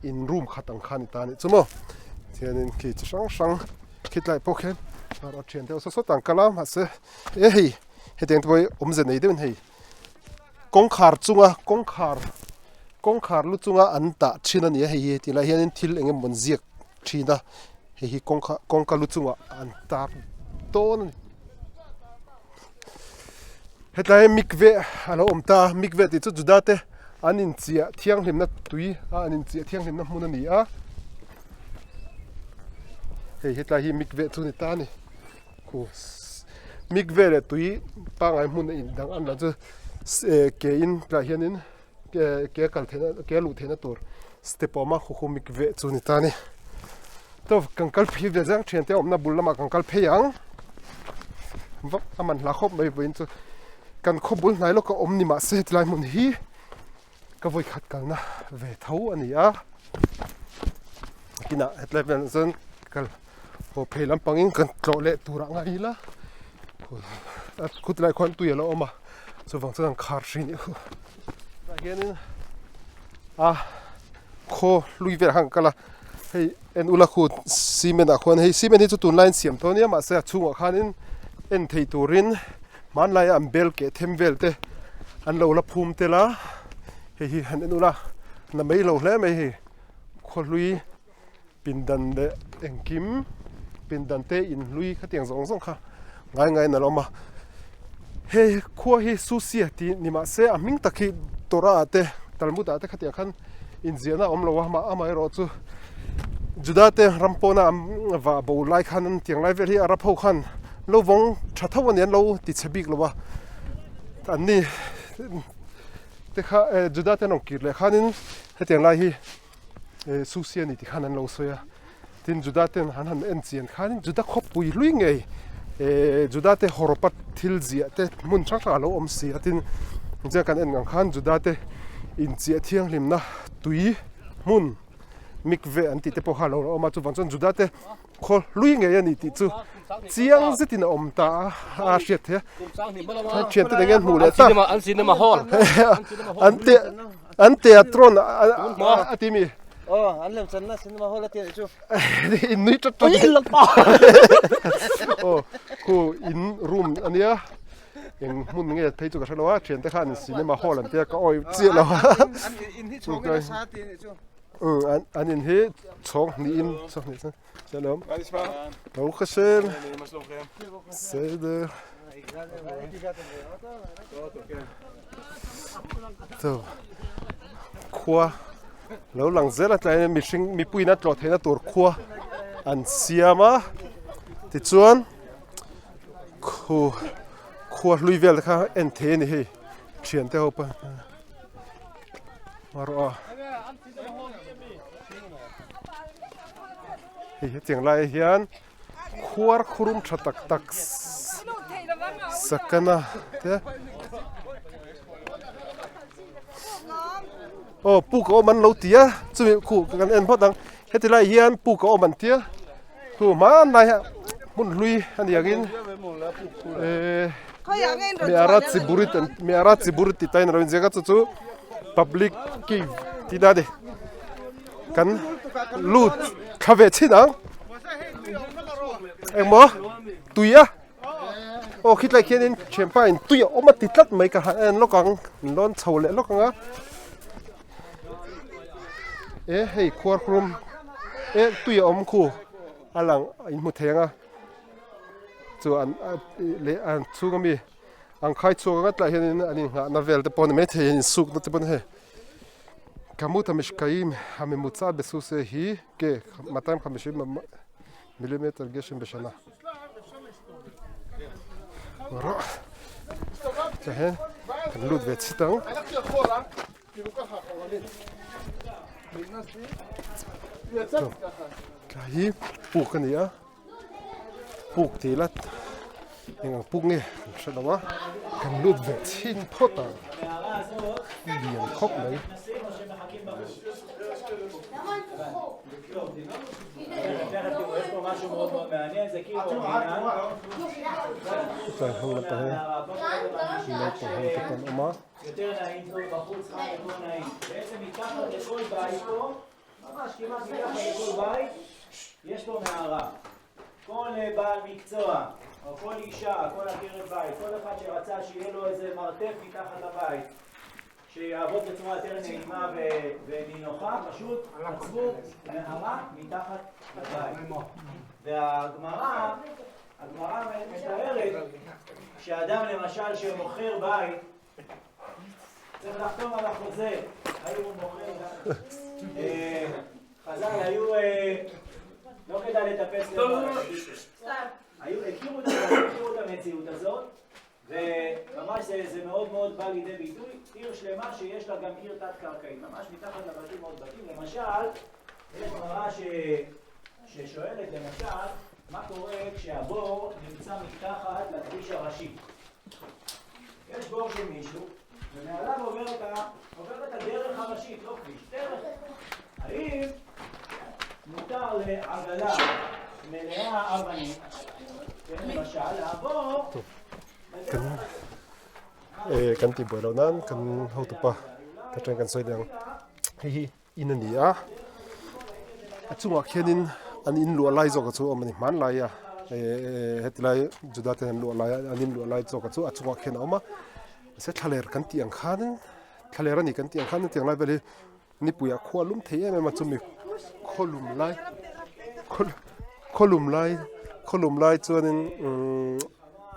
in room khatang khan ta ni chumo thianin ki sang khit lai pokhen ara chen te so tang kalam ha se hey heteng toi omze nei de hei kongkhar chunga kongkhar lu chunga an ta thina ni hei ti la hianin thil engem mon ziak thina hei kongka lu chunga an tar ton hetlai mikve alo omta mikve ti chu judate anin chia thiang hlimna tui anin chia thiang hlimna mun ani a hei hetlai hi mikve chu ni ta ni ko mikve le tui pangai mun in dang an la chu ke in la hianin ke kal thena ke lu thena tur stepoma khu mikve chu ni ta ni to kankal phi de jang thian te omna bullama kankal pheyang va aman la khop mai buin chu kan khobul nai lo ka omni ma se tlai mun hi ka voi khat kalna ve thau ani a kina hetlai ben zan kal ho phelam pangin kan tlole tura ngai la kutlai khon tu yelo oma so wang sang khar shin hianin kho lui ver hang kala hei en ula khu cement a khon hei cement hi chu tun line siam to nia ma se chunga khanin en thei turin man lai am bel ke themvel te an lo la phum te la hei hi han en ula na mei lo hle mai hi kho lui pindan le engkim pindan te in lui khatiang zong kha ngai na loma hei kho hi susia ti ni ma se aming takhi tora ate talmud ate khatiang khan in ziana om lo wa ma amai ro chu judate rampona wa bo lai khan tiang lai vel hi ara pho khan lo wong thathawan yan lo ti chabik lo wa ani te kha judate nong kir le khanin hetiang lai hi susia ni ti khanan lo soya tin judate han en chian khanin juda khop pui lui ngei judate horopat thil zia te mun thang lo om si atin je kan en ngang khan judate in chia thiang limna tui mun מקווה אנטי תפוחה לא אומה צו ונצון ג'ודתה כל לוינגה יניתי צו ציאng זיתין אומתה אשית צ'נט דגן מולתה סינמה הול. אנטי אטרון אטימי anh làm sẵn là xin mà hôi là tiền chú 인누이 쩌쩌 그 인룸 아니야 eng mun nge thei chu ka hlowa thian te khan cinema hall an te ka oi chi lo in hi chong na sa ti ni chu an in hi chong ni in chong ni shalom ברוך השם בסדר טוב khua lâu lăng dễ là cái mi pui nát lọt thế là tổ khua ăn xiama thì chuan khua lui về là khá en thế này hi chuyển theo pa mà rồi hi tiếng lại hiền khua khurum chatak tak sakana thế pu ko man lo tia chu khu kan en phot dang heti lai hian pu ko man tia khu man lai ha mun lui an yagin me arat ziburit ti tain rawin zega chu public cave ti da de kan lut khave china emo tuya khit lai khianin champagne tuya oma titlat mai ka en lokang lon chhole lokanga hei khwar khrum tuya om khu alang in mu thenga chu an le an chu mi ang khai chu ga tla hian ani nga na vel te pon me the in suk na te pon he kamut amish kaim הממוצע בסוס היא כ-250 מילימטר גשם בשנה. תהן, כנלות והציטאו. טוב, כהי פורקניה, פורק תהילת, עם פורקניה, שלמה, כנלות והצין פוטה. ביין חוק מי. יש פה משהו מאוד מאוד מעניין, זה כאילו יותר נעים פה בחוץ, חם יותר נעים. בעצם מתחת לכל בית פה, ממש כמעט מתחת לכל בית, יש פה מערה. כל בעל מקצוע, או כל אישה, כל עקרת בית, כל אחד שרצה שיהיה לו איזה מרתף מתחת לבית, שיעבוד בצורה יותר נעימה ונינוחה, פשוט עצבו מערה מתחת לבית. והגמרא מתארת שאדם למשל שמוכר בית צריך לחתום על החוזה. האם הוא מוכר חז"ל היו לא כדאי לטפס הכירו את המציאות הזאת, וממש זה מאוד מאוד בא לידי ביטוי. עיר שלמה שיש לה גם עיר תת-קרקעית, ממש מתחת לבתים מאוד בתים. למשל, יש גמרא ששואלת למשל, מה קורה כשהבור נמצא מתחת לכביש הראשי? יש בור של מישהו, ומעליו עוברת הדרך הראשית, לא כביש, דרך. האם מותר לעגלה מלאה אבנים, למשל, לעבור kan ti bo lo nan kan ho tu pa ka tren kan soi dang hi in ani a chunga khenin an in lu lai zo ka chu amani man lai ya hetlai juda te lu lai an in lu lai zo ka chu a chunga khen oma se thaler kan ti ang khan thaler ani kan ti ang khan tiang lai beli ni puya khwalum thei em ma chumi kholum lai chuanin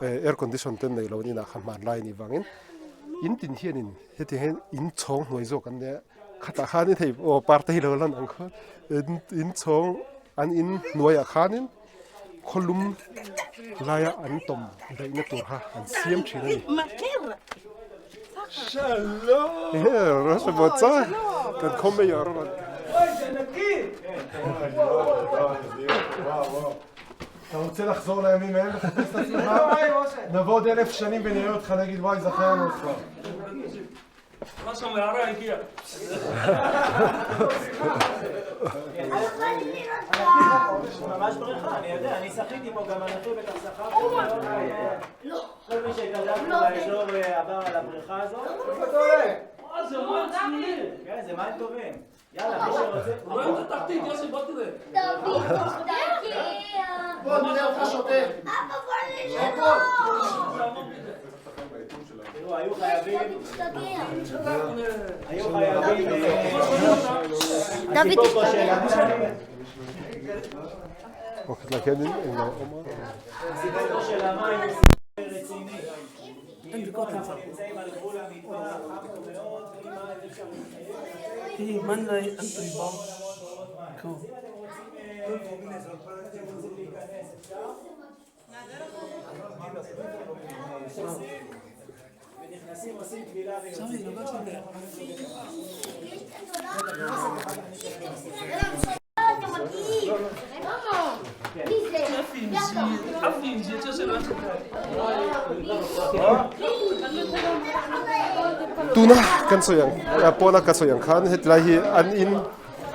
air condition ten nei lo ni na khan man lai ni wangin in tin hianin heti hen in chong noi zo kan ne khata khani thei o partai lo lan ang kho in chong an in noya khanin kholum laya an tom dai na tur ha an siam thini shalom rasa botsa kan komme yar ran אתה רוצה לחזור לימים האלה לחפש את עצמך? נבוא עוד 1000 שנים ונראה אותך נגיד וואי זכרנו אותך. מה שהמערה הגיעה. ממש בריכה, אני יודע, אני שחיתי פה גם אנכי בטח שחק. כל מי שהתעדף באזור עבר על הבריכה הזאת. זה מים צלולים. כן, זה מים טובים. יאללה, מי שרוצה... רואים את התחתית, יוסי, בוא תראה. דוד, תגיע. בוא נראה אותך שותה. אבא, בוא נשמע. תראו, היו חייבים... תגיע. היו חייבים... דוד, הסיפור של... הסיפור של המים הוא סיפור רציני. אנחנו נמצאים על גבול המדבר, חמקו מאוד, וכמעט אפשר להתחייב. מנאי אנטריבם. אם אתם רוצים להיכנס, אפשר? ונכנסים, עושים טבילה ויוצאים. tuna kan so yang pona ka so yang khan hetlai hi an in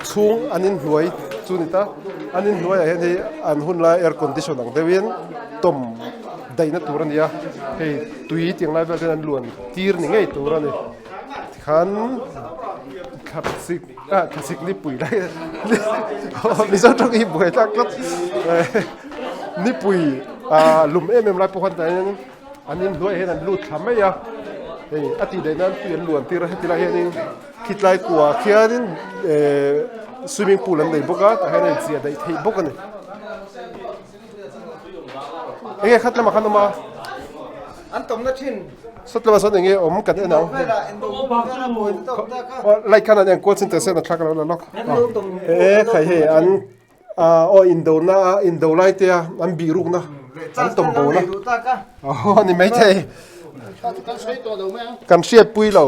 chung an in hnuai chunita an in hnuai he an hun la air condition ang dewin tom daina turania hei tui tiang lai vel an luan tir ni ngei turani khan khasik ni pui lai mi zo tong i boi tak lat ni pui lum em lai po khan ta an in hnuai he an lut thame ya hei ati de nan tuan luan tir hetila henin khitlai kwa khianin swimming pool an nei boka ta henin chia dai thei bokani enge khatla ma khanoma An tom na thin. sotla son enge om kan ena lai kana yang ko chin te se na thak la lok khai he an o indo lai te an bi ruk na an tom bo na ni mai thei kan sia pui lo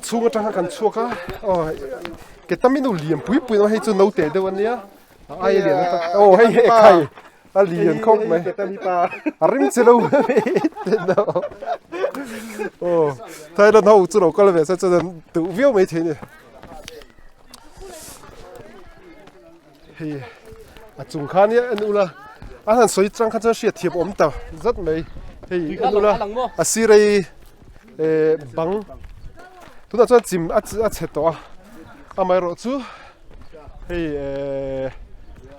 chunga tanga kan chuka ke taminu liam pui no hei chu no te de wan nia ai lian ta hei khai a lian khok mai ke tami pa arim chelo no tai la no chu ro ko le ve sa chu tu view mai the ni hei a chung khan ya an ula an soi chang kha cha sia thiep om ta zat mai hei an ula a sirei bang tuna chuan chim a cheto a mai ro chu hei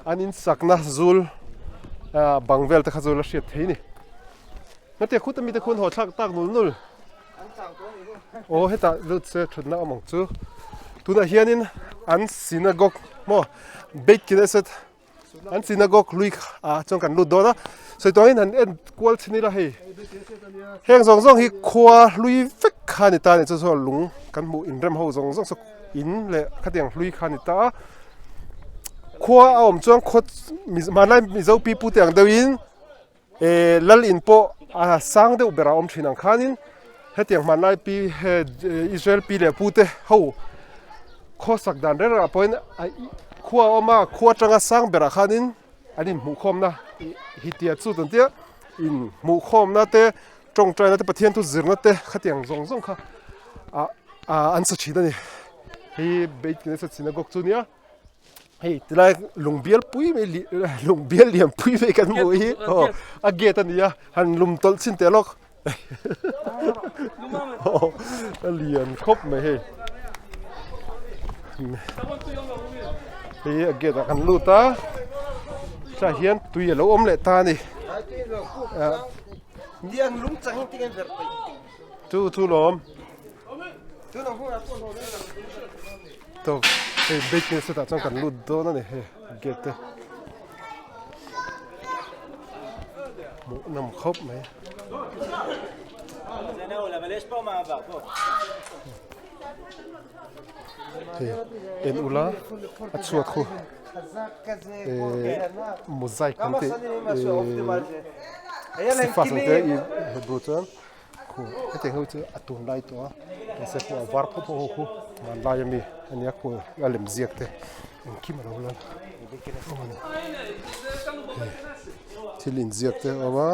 anin sakna zul bangvel ta khazul hriat theini nate khutami te khun ho thak tak nul heta lut se thudna among chu tuna hianin an synagogue mo beit kineset an synagogue lui chong kan lut dona soitoin an en kwal chini la hei heng zong hi khwa lui vek khani ta ni chu so lung kan mu in rem ho zong so in le khatiang lui khani ta khwa om chuang khot manai mi zo pi pu tiang deuin lal in po sang de ubera om thinang khanin hetiang manai pi Israel pi le pu te ho kho sak dan re ra point khwa oma khwa tanga sang bera khanin ani mu khom na hitia chu ton tia in mu khom na te trong trai na te pathian tu zir na te khatiang zong kha an sa chi da ni hei beit kine sa synagogue chu nia hei tilai lungbial pui me lungbial liam pui me kan mo hi a get ania han lum tol chin te lok lian khop me hei hei a get kan luta sa hian tui lo om le ta ni Niang lung chang ting ver. tu lom Tu no hu a pon ho. to hei beit kine sa ta chang kan lut do na ni he get te mo nam khop me זה נעול, אבל יש פה מעבר, פה. אין אולה עצו התחו מוזאיק כמה שנים משהו עובדים על זה? היה להם סליפה סנטה כלים. היא ברוטון את ההוא אתון לייטו זה פה עבר פה man lai mi ania ko alem ziak te en kim ro lan thilin ziak te ama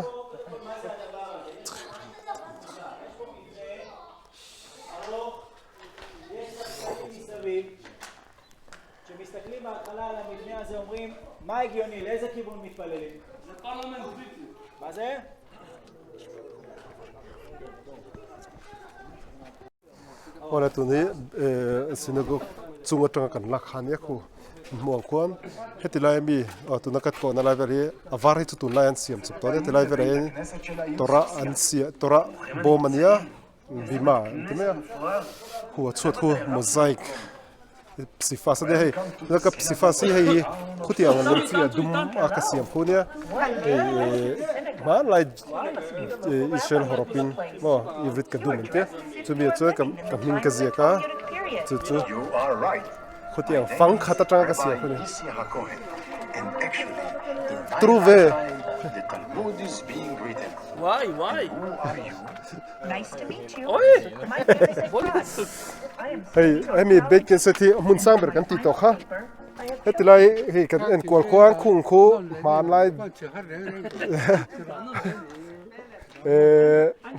כשמסתכלים בהתחלה על המבנה הזה אומרים מה הגיוני, לאיזה כיוון מתפללים? זה פרלמנט בריטי. מה זה? ora tu ni sinago chunga tanga kan lakhan ya khu muang kwan hetilai mi tu nakat ko na lai veri avar hi tu lai an siam chup to ne lai veri tora an sia tora bomania bima timea khu chut khu mosaic psifasa de hei naka psifasi hei khuti ang lam chi dum akasiam phunia ma lai Israel horopin mo ivrit ka dum te chumi chu kam min ka zia ka chu khuti ang fang khata tanga ka sia phuni trouve Why? Nice to meet you. Oi! My name is Agnes. hey ami bacon seti mun sang ber kan ti to kha hetilai hei kan en kwal kwang khung khu man lai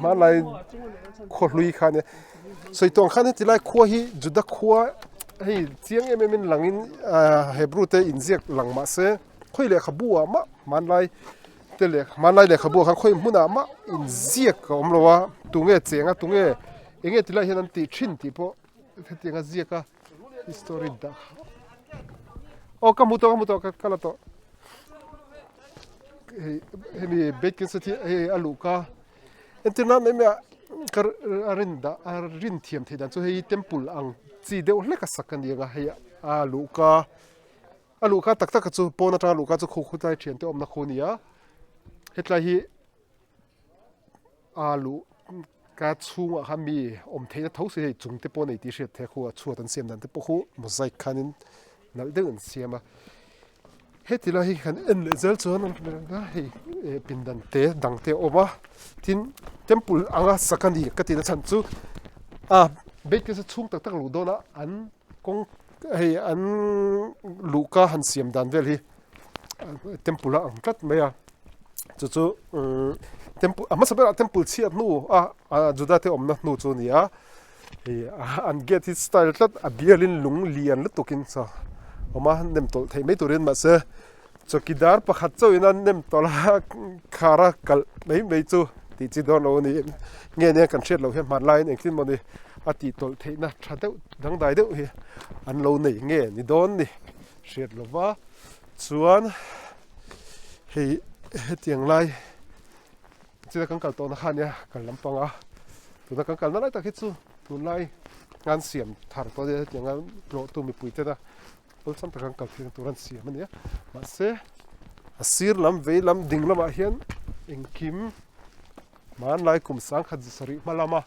man lai kholui khane soitong khane tilai khua hi juda khua hei chiang em min langin hebrew te injek langma se khoile khabua ma man lai tele man lai le khabua khan khoi muna ma injek ka omlowa tunge chenga tunge enge tilai hian ti thin ti po tinga ziaka history da o kamuto kala to hemi bacon seti aluka entina me kar arinda arin thiam thedan chu hei temple ang chi deuh hleka sakania hei aluka tak chu pona ta aluka chu khu tai thian te omna khonia hetla hi alu ka chunga hami theina thosi hei chungte po nei ti hriat the khu chuat an siam dan te po khu mosaic khanin nal deuh an siama hetila hi khan en zel chuan an hei pindan te dangte oma tin temple anga sakani katina chan chu beke se chung tak lu dona an kong hei an luka han siam dan vel hi temple ang tat meya chu temple ama sabera temple chiat nu judate omna nu chu nia an get his style tat abialin lung lian la tokin sa oma nem tol thei mai turin ma se chokidar pakhat chawina nem tola khara kal mai chu ti chi don lo ni nge ne kan thret lo he man line engtin mo ni ati tol theina thadeu dang dai deuh hi an lo nei nge ni don ni thret lova chuan hei hetiang lai chira kan kal to na khania kal lampanga tuna kan kal na lai ta khi chu tun lai ngan siam thar to de tianga pro tu mi puite da ol sam ta kan kal thing turan siam ania ma se asir lam ve lam ding lam a hian engkim man lai kum sang khat sari malama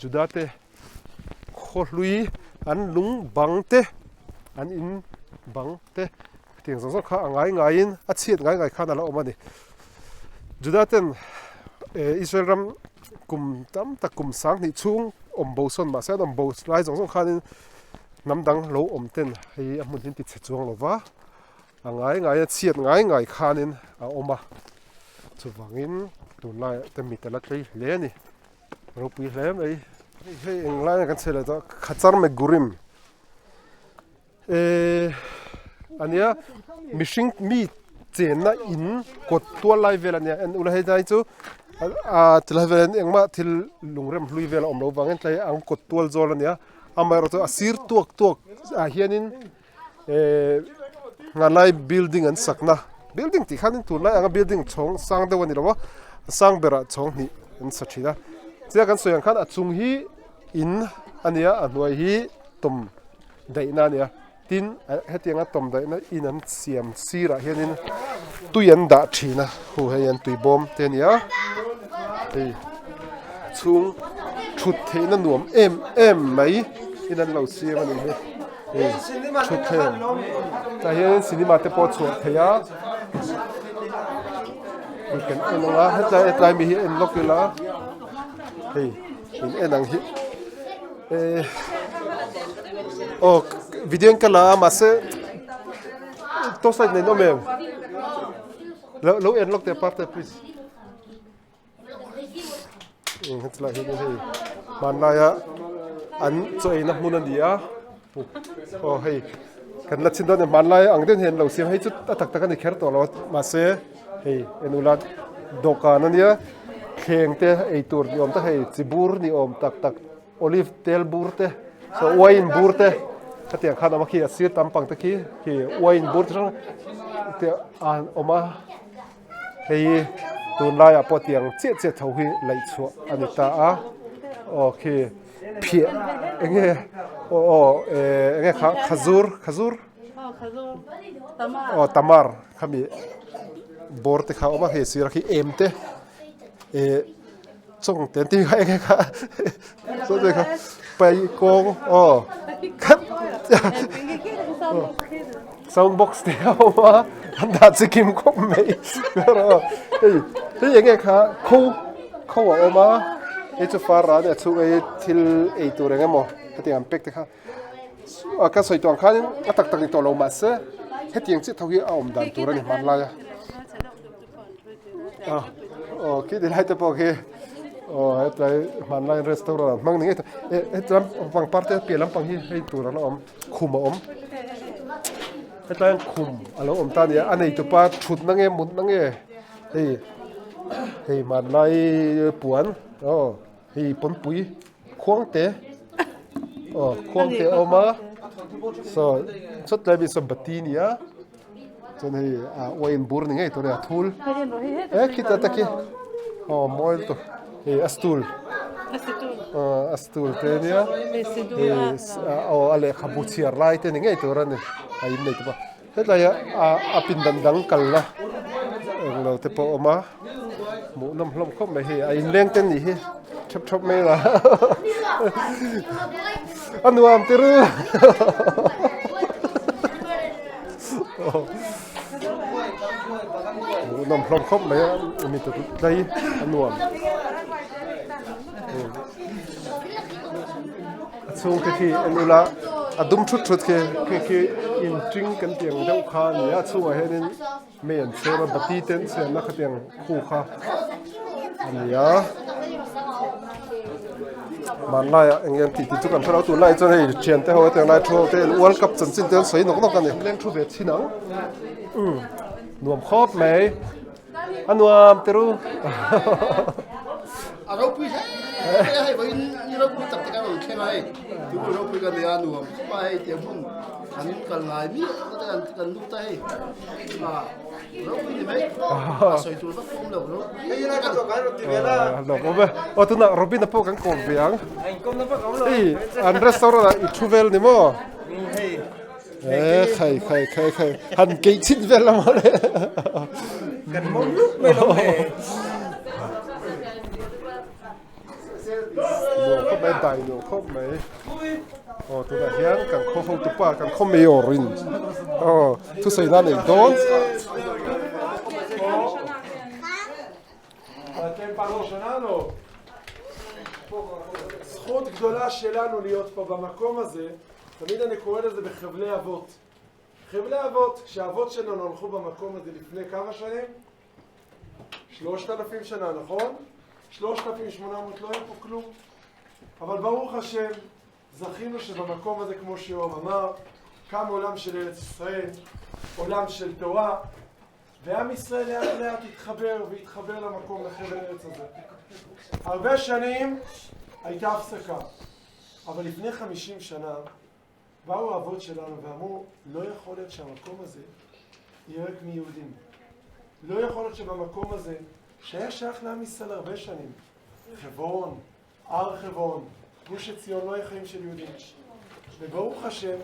judate kholui an lung bangte an in bangte tiang zong kha angai in a chiat ngai khana la omani judaten Israel ram kum tam ta kum sang ni chung ombo son ma sa ombo lai zong khanin namdang lo omten hei amun hin ti chuang lova angai chiat ngai khanin a oma chuwangin tunlai te mitala tlei hle ni ropi hlem ei hei englai kan chela to khachar me gurim ania mishing mi chena in kot tua lai velania en ula hei dai chu til velen engma til lungrem hlui vel omlo wangen tlai ang kot tual zolania amai ro to asir tuak hianin ngalai building an sakna building ti khanin tunlai anga building chong sang dewani lawa sang bera chong ni an sachina chia kan soyang khan achung hi in ania anoi hi tom daina nia tin hetianga tom daina in an siam sira hianin tuyan da thina hu heyan tui bom te nia ei chung thut theina nuam em mai in an lo siam ani he ei thut the ta hian cinema te po chu theya kan enanga heta mi hi en lokila hei in enang hi או וידאו קלה מעשה תוסד ננו מהם לא אין לוק תפרט פליס אצלה היא מניהอัน chơi nắp môn đi à, hay, cái nát xin đó thì man lại ang đến hiện lâu xem hay chút tất cả cái khét tổ lót mà sẽ hay, anh ulat dokan anh nhá, khen te, ai tour đi om ta hay, chibur đi om tak olive tel bur te, so wine bur te, cái tiếng khăn mà khi asiat tampang ta khi wine bur te, te an oma hay, tuần lai à, po tiếng chết thâu hi lại chua, anh ta à, ok. Pia, nghe, nghe khazur, tamar, kami, bor te khao ma he sira ki em te, trong tiền ti nghe kha, so de kha, pai kong, sound box te hao ma, anda chikim kop mei, hey, nghe kha, khâu ma. Itu cho phá ra để chú ấy til ấy tuổi nghe mò hết tiếng Anh thế ha cái sợi toàn khá những tắc tắc những tổ lâu mà sẽ hết tiếng chỉ thâu hi ôm đàn tuổi này man lại cái đấy lại bao cái hết lại man lại restaurant mang những hết làm bằng parte bia làm bằng hi hay tuổi nó ôm khum ôm hết lại khum alo ôm ta này anh ấy tụi ba chụt năng nghe muốn năng nghe thì man lại buồn hi pon pui khoang te oma so chot lai bi so bati nia chon hi wine bur ni ngai to ne thul kita taki moil to hi astul te nia ale khabuchiar lai te ni ngai to ran ai nei to ba het lai a pin dang kal la lo te po oma mu nam hlom khom mai hi ai leng ten ni hi chop me la anu am teru nam hlom khom mai mi to dai anu am so ke anu la adum thut ke in tring kan tiang deuh kha ni a chu a henin me an chera bati ten se na kha tiang khu kha ania man lai anh em thì chú cần phải đầu tư lại cho này chuyển tới hồi tiếng lai thua tới World Cup trận xin tiếng sấy nó cái này lên thu về xin áo nuông khóp mày anh nuông teru đâu quý thế hay với như đâu quý tập cái nào khen này chú đâu quý cái này anh nuông phải tiếng phun anh cần lại mi cần lúc tay đâu quý gì mấy sợi chuột nó không được đâu cái này cái cái rồi tiền là đâu có vậy tôi nói Robin đã po cái cồn viếng anh restaurant là Chuvel này mà khai hắn kỹ chín về làm đấy cần mong lúc mới đâu hề nuông khóc mấy đại nuông khóc mấy tôi đã hiến càng khóc không tụt pa càng khóc mấy orin tôi say na này đón אתם בראש שלנו. זכות גדולה שלנו להיות פה במקום הזה, תמיד אני קורא לזה בחבלי אבות. חבלי אבות, כשהאבות שלנו הלכו במקום הזה לפני כמה שנים? 3,000 שנה, נכון? 3,800 לא היה פה כלום. אבל ברוך השם, זכינו שבמקום הזה, כמו שיום אמר, קם עולם של ארץ ישראל, עולם של תורה, ועם ישראל לאט לאט התחבר והתחבר למקום, לחבל הארץ הזה. הרבה שנים הייתה הפסקה, אבל לפני 50 שנה באו האבות שלנו ואמרו, לא יכול להיות שהמקום הזה יהיה רק מיהודים. לא יכול להיות שבמקום הזה, שהיה שייך לעם ישראל הרבה שנים, חברון, הר חברון, גוש עציון, לא היה חיים של יהודים. וברוך השם,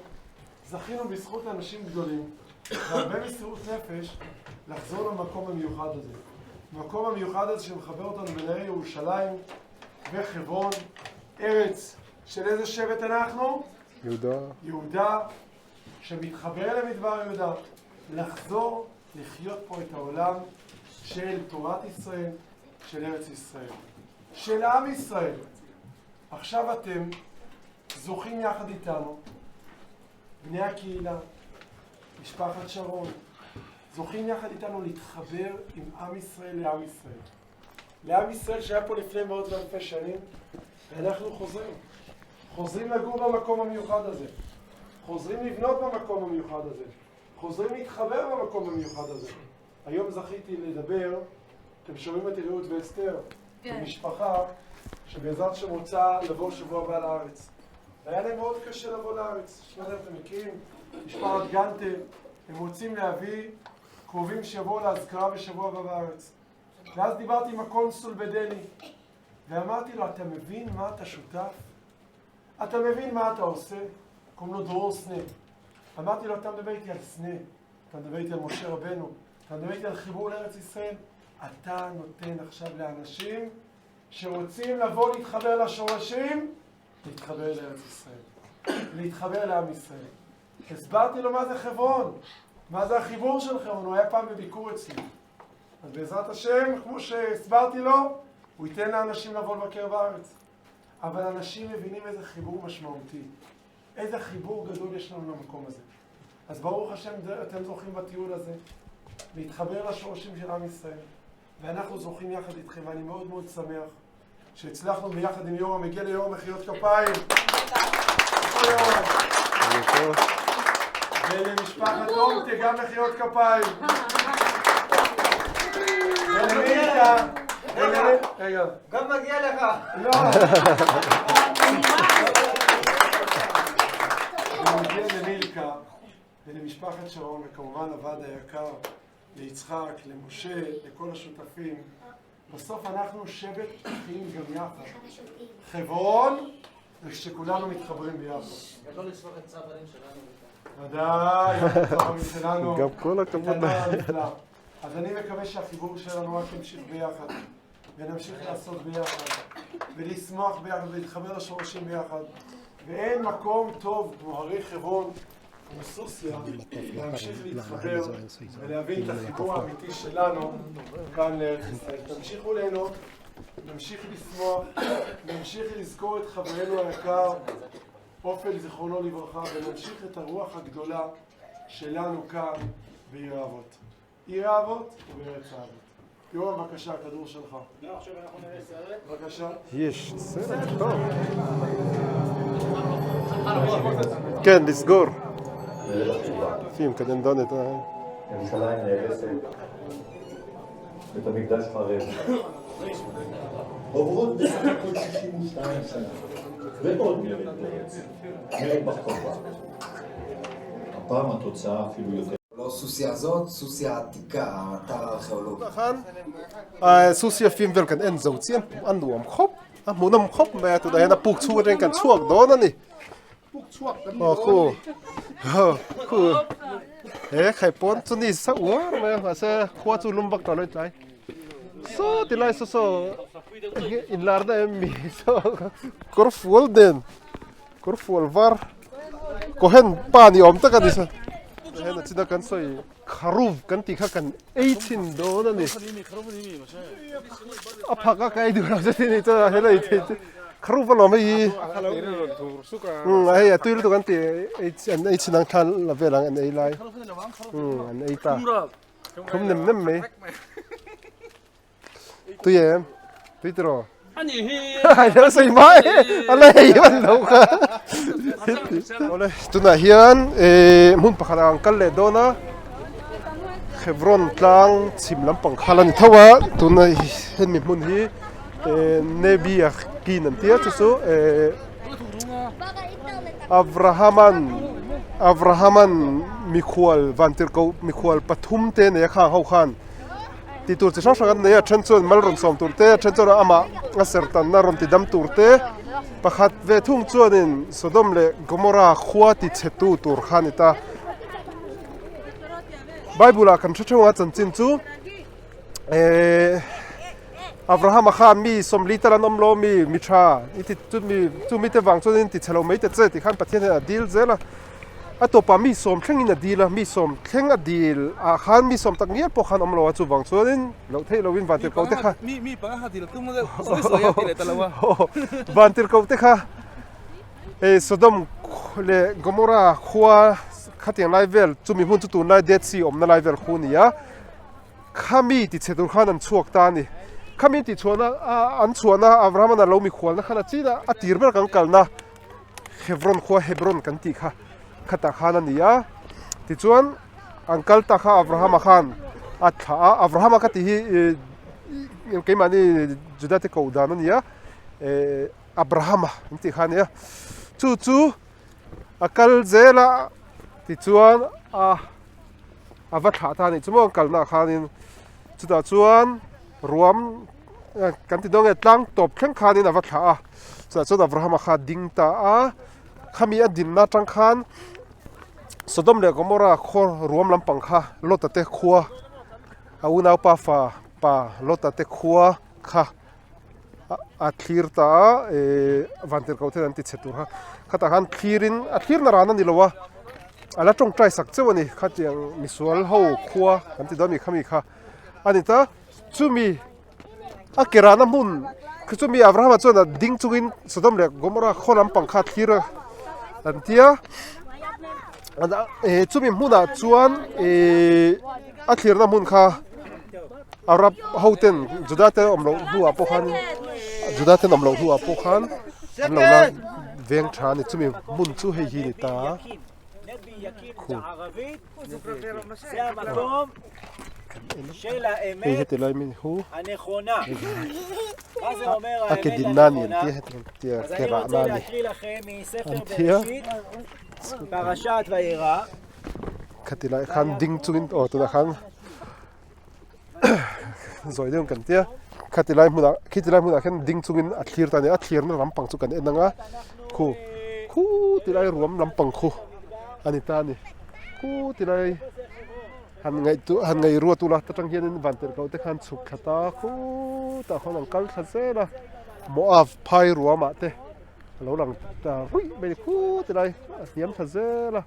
זכינו בזכות אנשים גדולים, והרבה מסירות נפש, לחזור למקום המיוחד הזה. המקום המיוחד הזה שמחבר אותנו בין העיר ירושלים וחברון, ארץ של איזה שבט אנחנו? יהודה, שמתחבר למדבר יהודה. לחזור, לחיות פה את העולם של תורת ישראל, של ארץ ישראל, של עם ישראל. עכשיו אתם זוכים יחד איתנו בני הקהילה, משפחת שרון, זוכים יחד איתנו להתחבר עם עם ישראל לעם ישראל. לעם ישראל שהיה פה לפני מאות ואלפי שנים, ואנחנו חוזרים לגור במקום המיוחד הזה, חוזרים לבנות במקום המיוחד הזה, חוזרים להתחבר במקום המיוחד הזה. היום זכיתי לדבר, אתם שומעים את רעות ואסתר, במשפחה שבעזרת השם רוצה לבוא שבוע הבא לארץ. והיה להם מאוד קשה לבוא לארץ. אתם מכירים, משפחת גנטה, הם רוצים להביא קרובים שיבואו להזכרה בשבוע הבא בארץ. ואז דיברתי עם הקונסול בדני, ואמרתי לו, אתה מבין מה אתה שותף? אתה מבין מה אתה עושה? קוראים לו דרור סנה. אמרתי לו, אתה מדבר איתי על סנה, אתה מדבר איתי על משה רבנו, אתה מדבר איתי על חיבור לארץ ישראל. אתה נותן עכשיו לאנשים שרוצים לבוא להתחבר לשורשים, להתחבר לארץ ישראל, להתחבר לעם ישראל. הסברתי לו מה זה חברון, מה זה החיבור של חברון, הוא היה פעם בביקור אצלי. אז בעזרת השם, כמו שהסברתי לו, הוא ייתן לאנשים לבוא לבקר בארץ. אבל אנשים מבינים איזה חיבור משמעותי, איזה חיבור גדול יש לנו למקום הזה. אז ברוך השם, אתם זוכים בטיול הזה, להתחבר לשורשים של עם ישראל. ואנחנו זוכים יחד איתכם, ואני מאוד מאוד שמח שהצלחנו ביחד עם יורם, מגיע ליורם מחיאות כפיים. ולמשפחת אומטה גם מחיאות כפיים. ולמילקה. רגע. גם מגיע לך. לא. ומגיע למילקה ולמשפחת שרון, וכמובן הוועד היקר, ליצחק, למשה, לכל השותפים. בסוף אנחנו שבט אחים גם יחד. חברון, וכשכולנו מתחברים ביחד. גדול לספור את צברים שלנו. ודאי, הצברים שלנו. גם כל הכבוד. אז אני מקווה שהחיבור שלנו רק ימשיך ביחד, ונמשיך לעשות ביחד, ולשמוח ביחד, ולהתחבר לשורשים ביחד. ואין מקום טוב כמו הרי חברון, כמו סוסיא, להמשיך להתחבר ולהבין את החיבור האמיתי שלנו כאן לארץ ישראל. תמשיכו ליהנות, נמשיך לשמוח, נמשיך לזכור את חברנו היקר, אופל זיכרונו לברכה, ונמשיך את הרוח הגדולה שלנו כאן בעיר האבות. עיר האבות ובארץ האבות. יורם, בבקשה, הכדור שלך. לא, עכשיו אנחנו נראה סרט. בבקשה. יש סרט טוב. כן, לסגור. שים, קדם דון את ה... ירושלים נהרסת, בית המקדש חרב. עוברות בסך הכל 62 שנה, ועוד מרד פרץ, מרד בר כוכבא. הפעם התוצאה אפילו יותר. לא סוסיה הזאת, סוסיה עתיקה, האתר הארכיאולוגי. סוסיה פיim vel kan en zo chen an nuam khop a munam khop ma tu da na puk chu ren kan chuak do na ni puk chuak kan khu khai pon chu ni sa u ma ha sa khwa chu lum bak ta loi tlai so ti lai so in lar da mi so kor fuol den kor fuol var ko hen pa ni om ta ka ni sa hen chi da kan soi kharuv kan ti kha kan eichin do na ni a phaka kai du ra se ni cha hela I the kharuv lo mai ai a tuil tu kan ti eichin ang than la velang an ei lai an ei ta khum nem me tu yem pitro 아니 ai nó sei mai ala ei ban lo kha ole tu na hian mun pakharang kal le do na חברון תלang chimlam pangkhalan thawa tuna hen mi mun hi nebi akin antia chu Abrahaman Mikhwal vantirko Mikhwal pathum te ne kha ho khan ti tur che sang sang ne ya chenchon malron som turte chenchon ama asertan na ron ti dam turte pakhat ve thung chuanin Sodom le Gomorrah khuati chetu tur khanita Bible kan thachunga chanchin chu Abraham kha mi somli talan omlo mi mitha iti chu mi te wang chunin ti chalo mai te che ti khan pathian a deal zela atopa mi som thlengin a deal mi som thleng a deal a khan mi som tak nial po khan omlo chu wang chunin lo thei lo win vantir ko te kha mi pa ha deal tum so ya deal talawa vantir ko te kha Sodom le Gomorrah khua khatiang lai vel chumi hun chu tu nai det si om na lai vel khu ni ya khami ti chetur khan an chuak ta ni khami ti chuana an chuana Abraham na lo mi khwal na khana chi na atir ber kang kalna Hebron kan ti kha khata khana ni ya ti chuan angkal ta kha Abraham khan atha Abraham ka ti hi ke mani juda te ko dan ni ya Abraham ti khan ya chu akal zela ti chuan ava tha ta ni chumo kalna khanin chuta chuan ruam kan ti dong etlang top thleng khanin ava tha chuta chuan Abraham kha ding ta khami a din na tang khan Sodom le Gomorrah khor ruam lampang kha lota te khuwa auna pa lota te khuwa kha a thlir ta vanter kaute an ti chetur ha khata han thirin a thlir na rana ni lowa ala tong trai sak chewani khatiang misual ho khuwa kan ti domi khami kha anita chumi a kerana mun chumi Abraham chona ding chungin Sodom le Gomorrah kholam pangkha thira antia chumi muna chuan a thirna mun kha arab hoten judate omlo huwa pokhan judate omlo huwa pokhan anlo na veng thani chumi mun chu hei hi ni ta זה המקום של האמת הנכונה. מה זה אומר האמת הנכונה? אז אני רוצה להקריא לכם מספר בראשית, פרשת וירא. khan ding chungin to da khan zoi dem kan tia khitilai muna khan ding chungin a thlir ta ne a thlir na lampang chu kan enanga khu tilai ruam lampang khu anita ni khu tilai han ngai ru tu la ta tang hian vanter ko te khan chuk khata khu ta khon ang kal thasela moav phai ruama te lo lang ta hui be khu tilai asiam thasela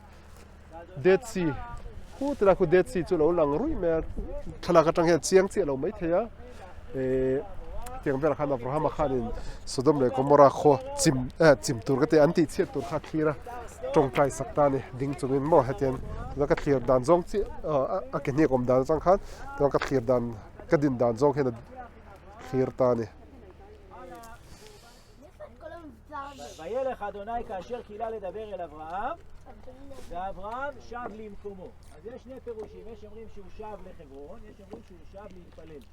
Dead Sea khu tilai khu Dead Sea chu lo lang rui me thala ka tang hian chiang chi lo mai theya tiang ber khan Abraham khanin Sodom le Gomorrah kho chim tur ka te anti che tur kha thira tong trai sakta ni ding chungin mo hatian na ka thlir dan zong chi a ke ni kom dan chang khan na ka thlir dan ka din dan zong hen thlir ta ni וילך אדוני כאשר קילה לדבר אל אברהם ואברהם שב למקומו. אז יש שני פירושים, יש אומרים שהוא שב לחברון, יש אומרים שהוא שב להתפלל.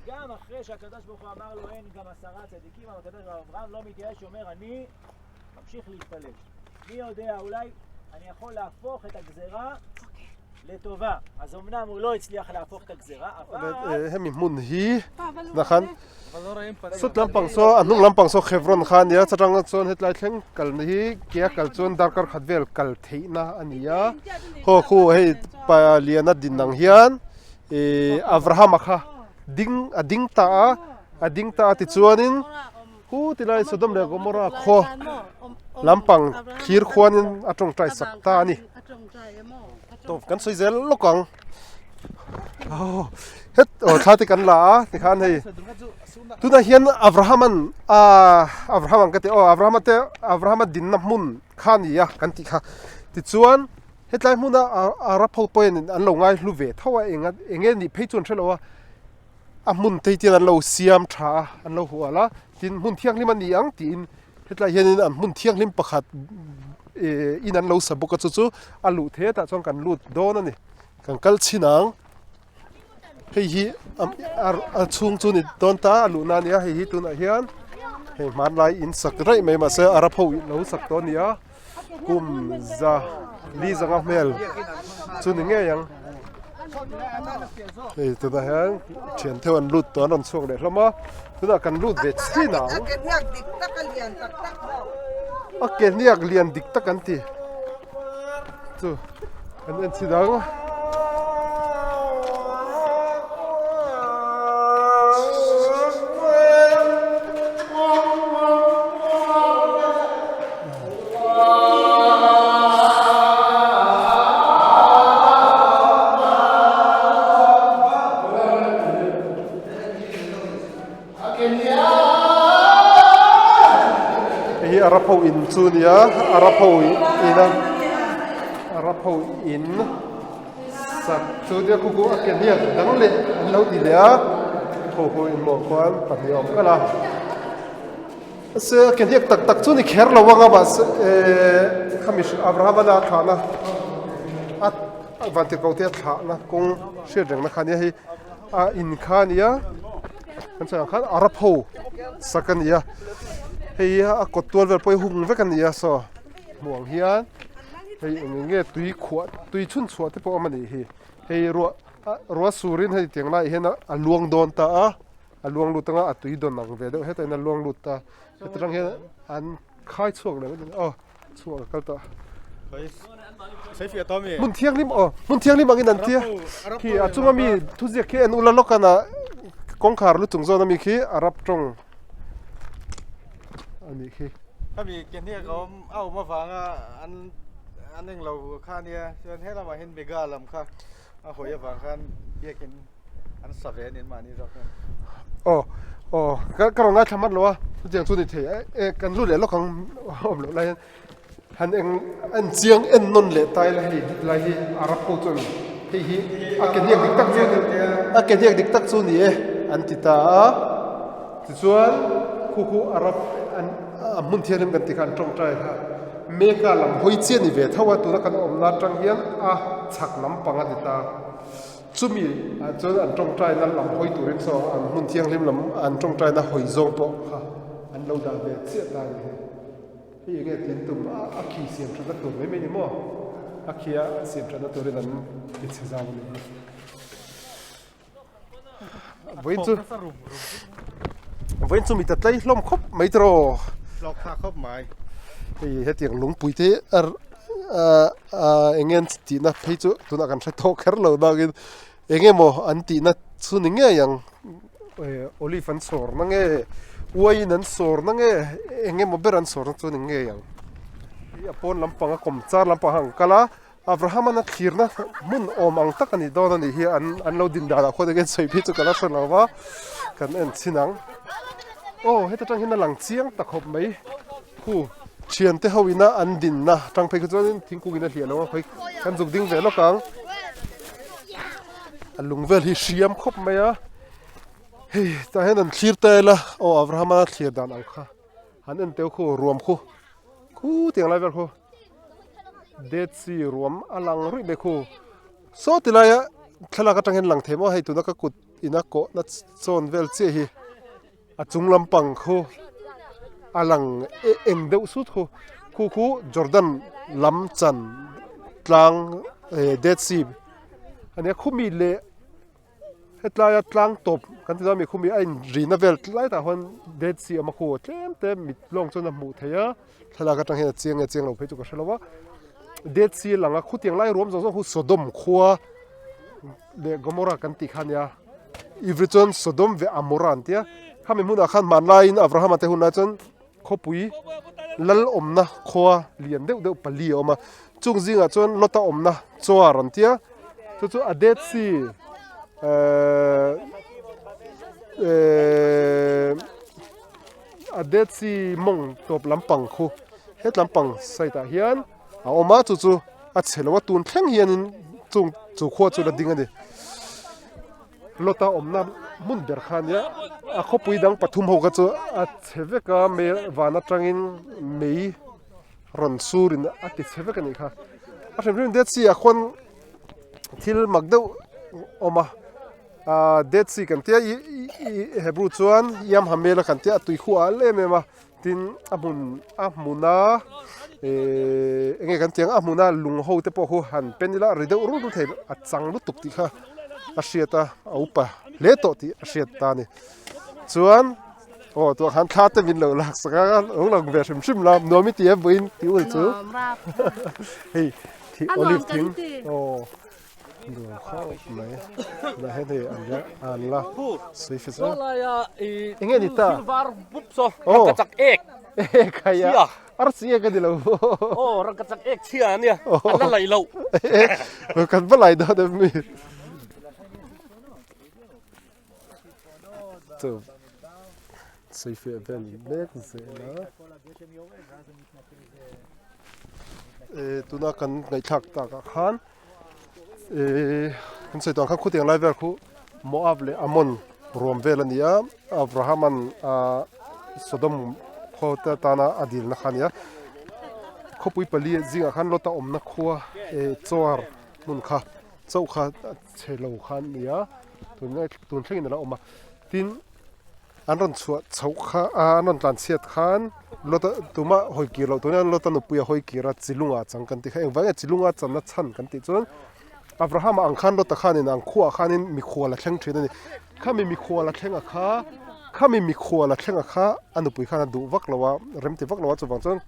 גם אחרי שהקדוש ברוך הוא אמר לו אין גם 10 צדיקים, אבל הקדוש ברוך הוא אברהם לא מתייאש, אומר אני ממשיך להתפלל. מי יודע, אולי אני יכול להפוך את הגזרה לטובה. אז אמנם הוא לא הצליח להפוך את הגזרה, אבל... הם מון היא, נכון? Sut lampang so anung lampang so Hebron khan ya charang chon hetlai thleng kal ni kia kal chon darkar khatvel kal theina ania ho khu hei pa liana dinang hian Abraham kha ding ta ti chuanin hu tilai Sodom le Gomorrah kho lampang khir khwanin atong trai sakta ani to kan soi zel lokang het thati kan la ti khan hei tuna hian Abraham ka te Abraham din na mun khan ya kan ti kha ti chuan hetlai muna arapol point an lo ngai hlu ve thawa enge ni pheichun thelo a mun teitin an lo siam tha an lo huala tin mun thiang lim ani ang tin hetlai hian an mun thiang lim pakhat in an lo sabuka chu alu the ta chong kan lut don ani kan kal chinang hei hi a chung chu ni don ta alu na nia hei hi tu na hian hei man lai in sak rai mai ma se arapho lo sak to nia kum za li zanga mel chu ni nge yang hei tu da hian thian thewan lut to an chung le hlama tu da kan lut ve chi na a ke niak lian dik tak kan ti chu an en chi dang Arapo in Junia, Arapo in Junia Kuku Akenia, Dangle, Laudilia, Koko in Mokuan, Padiom Kala. So can you tak Juni Kerla Wangabas, Hamish Abrahamana Kana at Vanticotia Kana, Kung Shirjang Nakania in Kania, and so Arapo, second year. Hey, a got 12 boy who reckon the so Wang here. Hey, get 3 quart, 3 chunks what the poor money he. Hey, Rosurin had thing like him a long donta, a long lutanga at 3 donang, they had a long luta, a drunk here and kite swung. Oh, swung a culta. Muntianglim or Muntianglim again and tear. He at Tumami, Tuziaki and Ulalokana Konkar Lutung Zonamiki, Arab Trong. ถ้ามีเกณฑ์ที่เขาเอามาฟังอันนึงเราค่าเนี่ยเชิญให้เรามาเห็นเบกาลำค่ะเอาหัวฟังคันเยี่ยกินอันสับเวนินมานี่ครับก็ลองน่าทำมันหรอวะเจียงสุนิเทกันรู้เลยแล้วของผมอะไรหันเองอันเจียงเอ็นนนเละตายเลยอารับพูดจนที่อาเกณฑ์เรียกดิกตักซุนี่อันติตาส่วนคู่อารับมุนเทียนกันติการตรงใจค่ะเมกาลำหอยเจียนี่เวทว่าตัวกันอมนาจังเฮียนฉักน้ำปังติตาจุมีจนอันตรงใจนั้นลำหอยตัวเรนโซอันมุนเทียงริมลำอันตรงใจนั้นหอยโจงโปค่ะอันเราดาเวทเสียตายที่ยังไงตินตุ่มอาคีเสียมชันตัวไม่นี่มั่วอาคีเสียมชันตัวเรนนั้นติดเสียจาวเลยเว้นจุมีแต่ใจล้มคบไม่ตรอหลอกขาครบหมายเฮ้ยเตียงลุงปุยเตเองเงินตีน่ะพี่จุตัวนักการใช้โต๊ะแคร์เราได้กินเองเงี้ยโมอันตีน่ะส่วนหนึ่งเงี้ยยังโอลิฟันสอร์นั่งเงี้ยวัยนั้นสอร์นั่งเงี้ยเองเงี้ยโมเบรันสอร์ส่วนหนึ่งเงี้ยยังญี่ปุ่นลำพังกรมจาร์ลำพังกะลาอับราฮัมนักขีร์นะมุนอมังตักกันนี่ดอนนี่เฮียอันเราดินดาราคนเองใส่พี่จุกะลาสลาวะกันเอ็นสินังโอ้เฮ้ยแต่จังเห็นหลังเชียงตะขบไหมคู่เชียนเตหวินะอันดินนะจังไปก็จะทิ้งกูกินเหียแล้วว่าไปกันจุกดิ้งเวลกังอันลุงเวลที่เชียมขบไหมอ่ะเฮ้ยแต่เห็นอันขีร์เตละโอ้อับราฮัมขีร์ดานเอาค่ะอันนั้นเตวคู่รวมคู่เตียงไรเวลคู่เด็ดสีรวมอลังรุ่ยเบคู่โซติลายะขลังก็จังเห็นหลังเทมว่าให้ตัวนักกุดอินักโกนัดโซนเวลเจียฮีอาจุงลำปังคู่อลังเอ็งเดวสุดคู่จอร์แดนลำจันกลางเดดซีอันนี้คู่มีเละเฮตลายกลางตบกันที่เรามีคู่มีไอ้รีนาเวลไล่แต่คนเดดซีมาคู่เต็มมิดลงจนน้ำมูเทียขลังก็จังเห็นเจียงเราไปจุกเชลว่าเดดซีหลังคู่เตียงไล่รวม2คู่โซดมคัวเดกโมรากันติขันยาอีฟริจอนโซดมเวอโมรันเตียข้ามีมุนอาขันมันไลน์อับราฮัมมาเตหุนนะจนขบุยลัลอมนะขวาเลียนเดือปลีออกมาจุงจิงอ่ะจนลอตอมนะจัวรันเตียจู่อเดดซีอเดดซีมงตบลำปังคู่เฮ็ดลำปังใส่ตาเฮียนเอาออกมาจู่อัดเสลว่าตูนแข็งเฮียนจู่ขวาจู่ละดิ้งอันเดียลอตอมนะมุนเดอร์ขันเนี่ยขบุยดังปฐุมหกจู่อัดเสวกาเมวานาจังอินเมย์รันซูรินอัดติดเสวกันนี่ค่ะอันนี้เดดซีอ่ะคนที่มักเดาออกมาเดดซีกันเทียเฮบรูชวนยามฮาเมลกันเทียตุยขัวเล่เมมาตินอามุนาเงี้ยกันเทียงอามุนาลุงโฮเตปโฮหันเป็นนี่ละรีเดอรู้ดูเถอะอัดจังลุตุกติค่ะอาเชียตาอุปะเละโตติอาเชียตานี่ส่วนโอ้ตัวหันขาเต็มวินเลยหลักสักการองค์หลังแบบชิมลำนัวมิติวินที่อุ่นจูเฮ้ยที่โอลิฟทิ้งโอ้ดูเข้าไหมนะเฮ้ยอันนี้อันละสวยฟิซ่าเงี้ยนี่ตาโอ้กระจักเอกใครอะอาร์ซีเอกกันดิเราโอ้รังกระจักเอกเชียเนี่ยอันนั้นไหลเรากันเมื่อไหร่เดิมมี sei fe ven mek zela tuna kan ngai thak ta ka khan kan sei tang khan khutiang lai ver khu Moab le Ammon rom velania Abrahaman Sodom khota tana adil na khania khopui pali zinga khan lota omna khuwa chor nun kha chau kha chelo khan nia tun thlengin la oma tin anron chua chau kha anon tlan siat khan lota tuma hoikir lo tuna lota no puya hoikira chilunga changkan ti kha engwanga chilunga channa chan kan ti chon Abraham ang khan lota khanin ang khuwa khanin mi khuala thleng thina ni khami mi khuala thlenga kha khami mi khuala thlenga kha anu pui khana du vaklawa remti vaklawa chuwang chon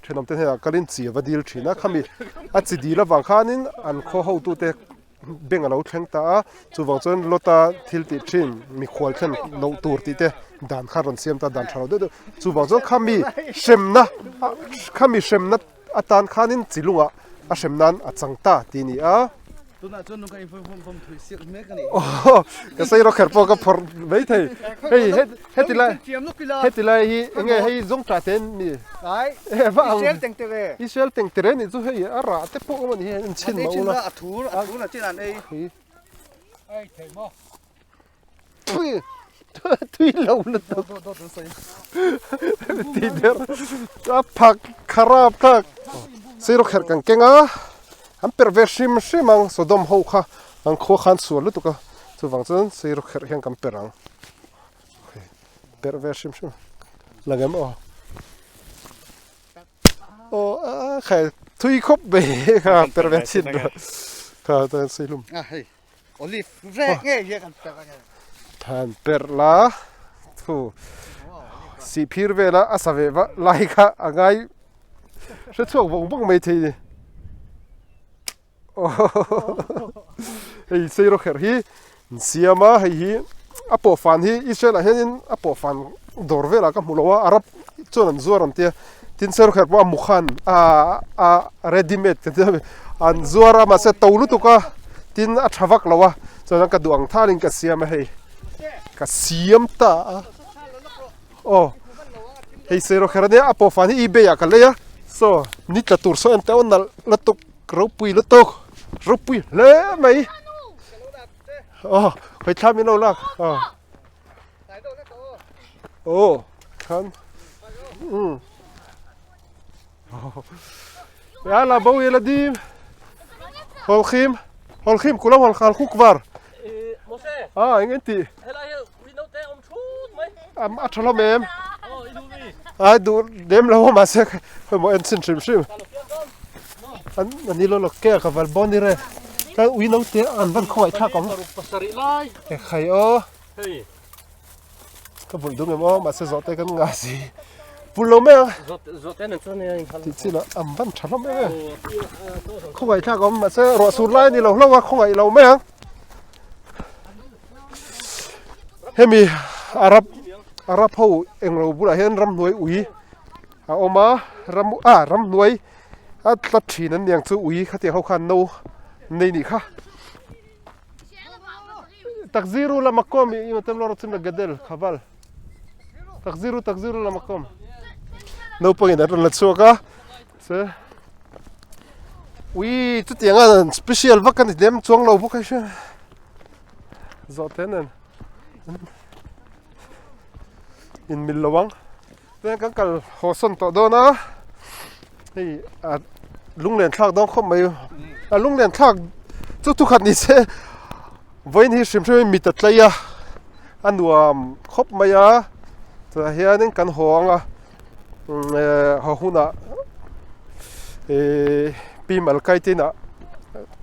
thenom te hena kalin chi vadil thina khami achi dila wang khanin an kho ho tu te beng alo thleng ta chuwang chon lota thilti thin mi khwal thlen lo tur ti te dan kharon siam ta dan thalo de chuwang chon khami shemna atan khanin chilunga a shemnan a changta ti ni a tuna chon nung ka inform thui sik me ka ni ka sei ro kher po ka phor vei thei hei hetilai hi nge hei zong ta ten mi ai Israel teng tere ni chu hei ara te po man hi in chin ma ula athur na chin an ei ai thei mo tui lo na to ti der a phak kharap tak sei ro kher kan kenga am perversim simang Sodom ho kha ang kho khan su lu tuka chuwang chon sei ro kher hian kam perang perversim sim lagam khai thui khop be kha perversin ka ta seilum hei olive rek nge ye kan than perla thu si phir vela asave va lai kha angai se chuak bong bong mai thei hei sei ro kher hi siama hi apo fan hi Israel henin apo fan dor vela ka mulowa arab chon zuaram te tin ser kher pa mukhan a ready made an zuara ma se tawlu tuka tin a thawak lawa chon ka duang thalin ka siama hei ka siam ta hei sei ro kher ne apo fan hi be ya ka leya so nit la tur so ente on la tuk ropui la tok ropui le mai phải tham mình đâu lạc tham là bao nhiêu là đi הולכים כולם הלכו כבר anh ấy thì את שלום מהם דו דם לא מה זה כמו אין שים אני לא לוקח אבל בוא נראה cái uy nấu tiếng ăn vẫn khỏi cha có cái khay cái bún đúng không mà sẽ rót tay cái ngà gì bún lâu mấy rót tay này thì chỉ là ăn vẫn chả lắm mấy không phải cha có mà sẽ rót sụt lại đi lâu lâu không phải lâu mấy hemi Arab hậu anh lâu bữa hiện ram nuôi uy oma ram nuôi tắt chỉ nên nhàng chú uy khát tiếng hậu khăn nâu nei ni kha تخزيروا لمقام يمتم لو رتم لجدل خبال تخزيروا لمقام no point that let's soka se we tu tianga special vakan dem chuang lo bokai sha zoten in millawang ten kan kal hoson to do na hei lunglen thak dong khom mai lunglen thak chu tu khat ni se voin hi sim sim mi tatlaya anuam khop maya ta hianin kan hoanga ho huna pi mal kaitina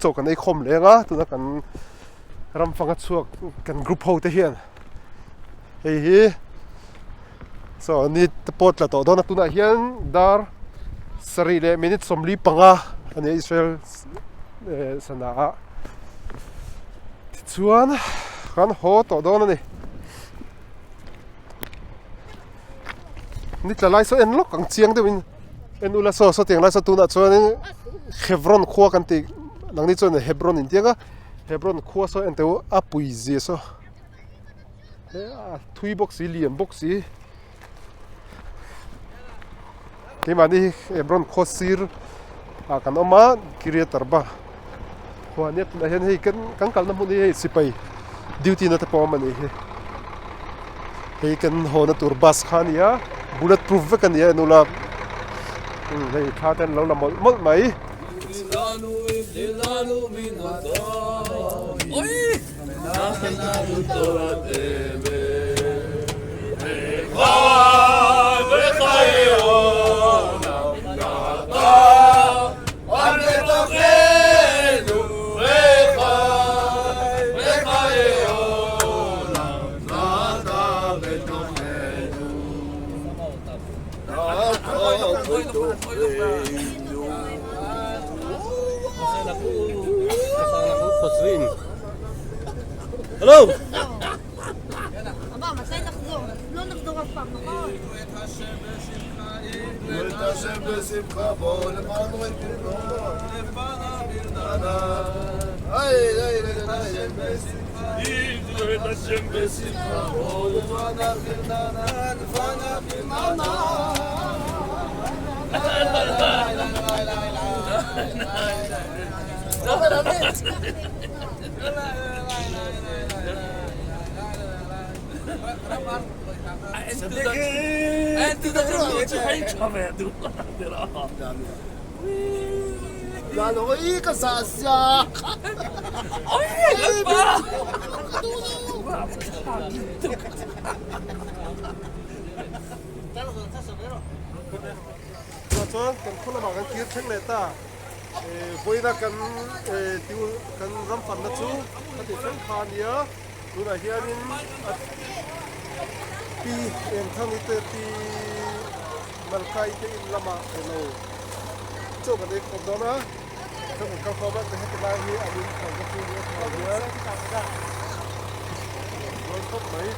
chokan ei khom lenga tuna kan ram fanga chuak kan group ho te hian hi so ni pot la to dona tuna hian dar sarile minute somli panga ani Israel sana chuan kan ho to dona ni ni tlalai so en lok ang chiang de win en ula so tiang la so tuna chuan Hebron khuwa kan ti nang ni chuan Hebron in tianga Hebron khuwa so en te apui je so thui box liam box cái mà đi Hebron Khosir kan oma kiria tarba hoa net na hen hei kan kal na mun hei sipai duty na ta pa man hei kan hona tur bus khan ya bulletproof kan ya nula hei khaten lo la mol mai Hello! אבא, מתי נחזור? לא נחזור אף פעם, נכון? את השם בשמחה בוא למענו את פרנונו לפנה ברננה את השם בשמחה בוא לפנה ברננה לפנה ברננה انت تدري ايش حيكمل لا لا ايه كساسيا cho kan khula ma kan kir theng le ta boina kan tiu kan ram fan na chu ka ti fen khan ya tu na hianin pi em thang ite pi malkai te in lama hello cho ka dei khom dona kan ka khoma te het la hi amin khom ka tu ni ka ya rồi khop mai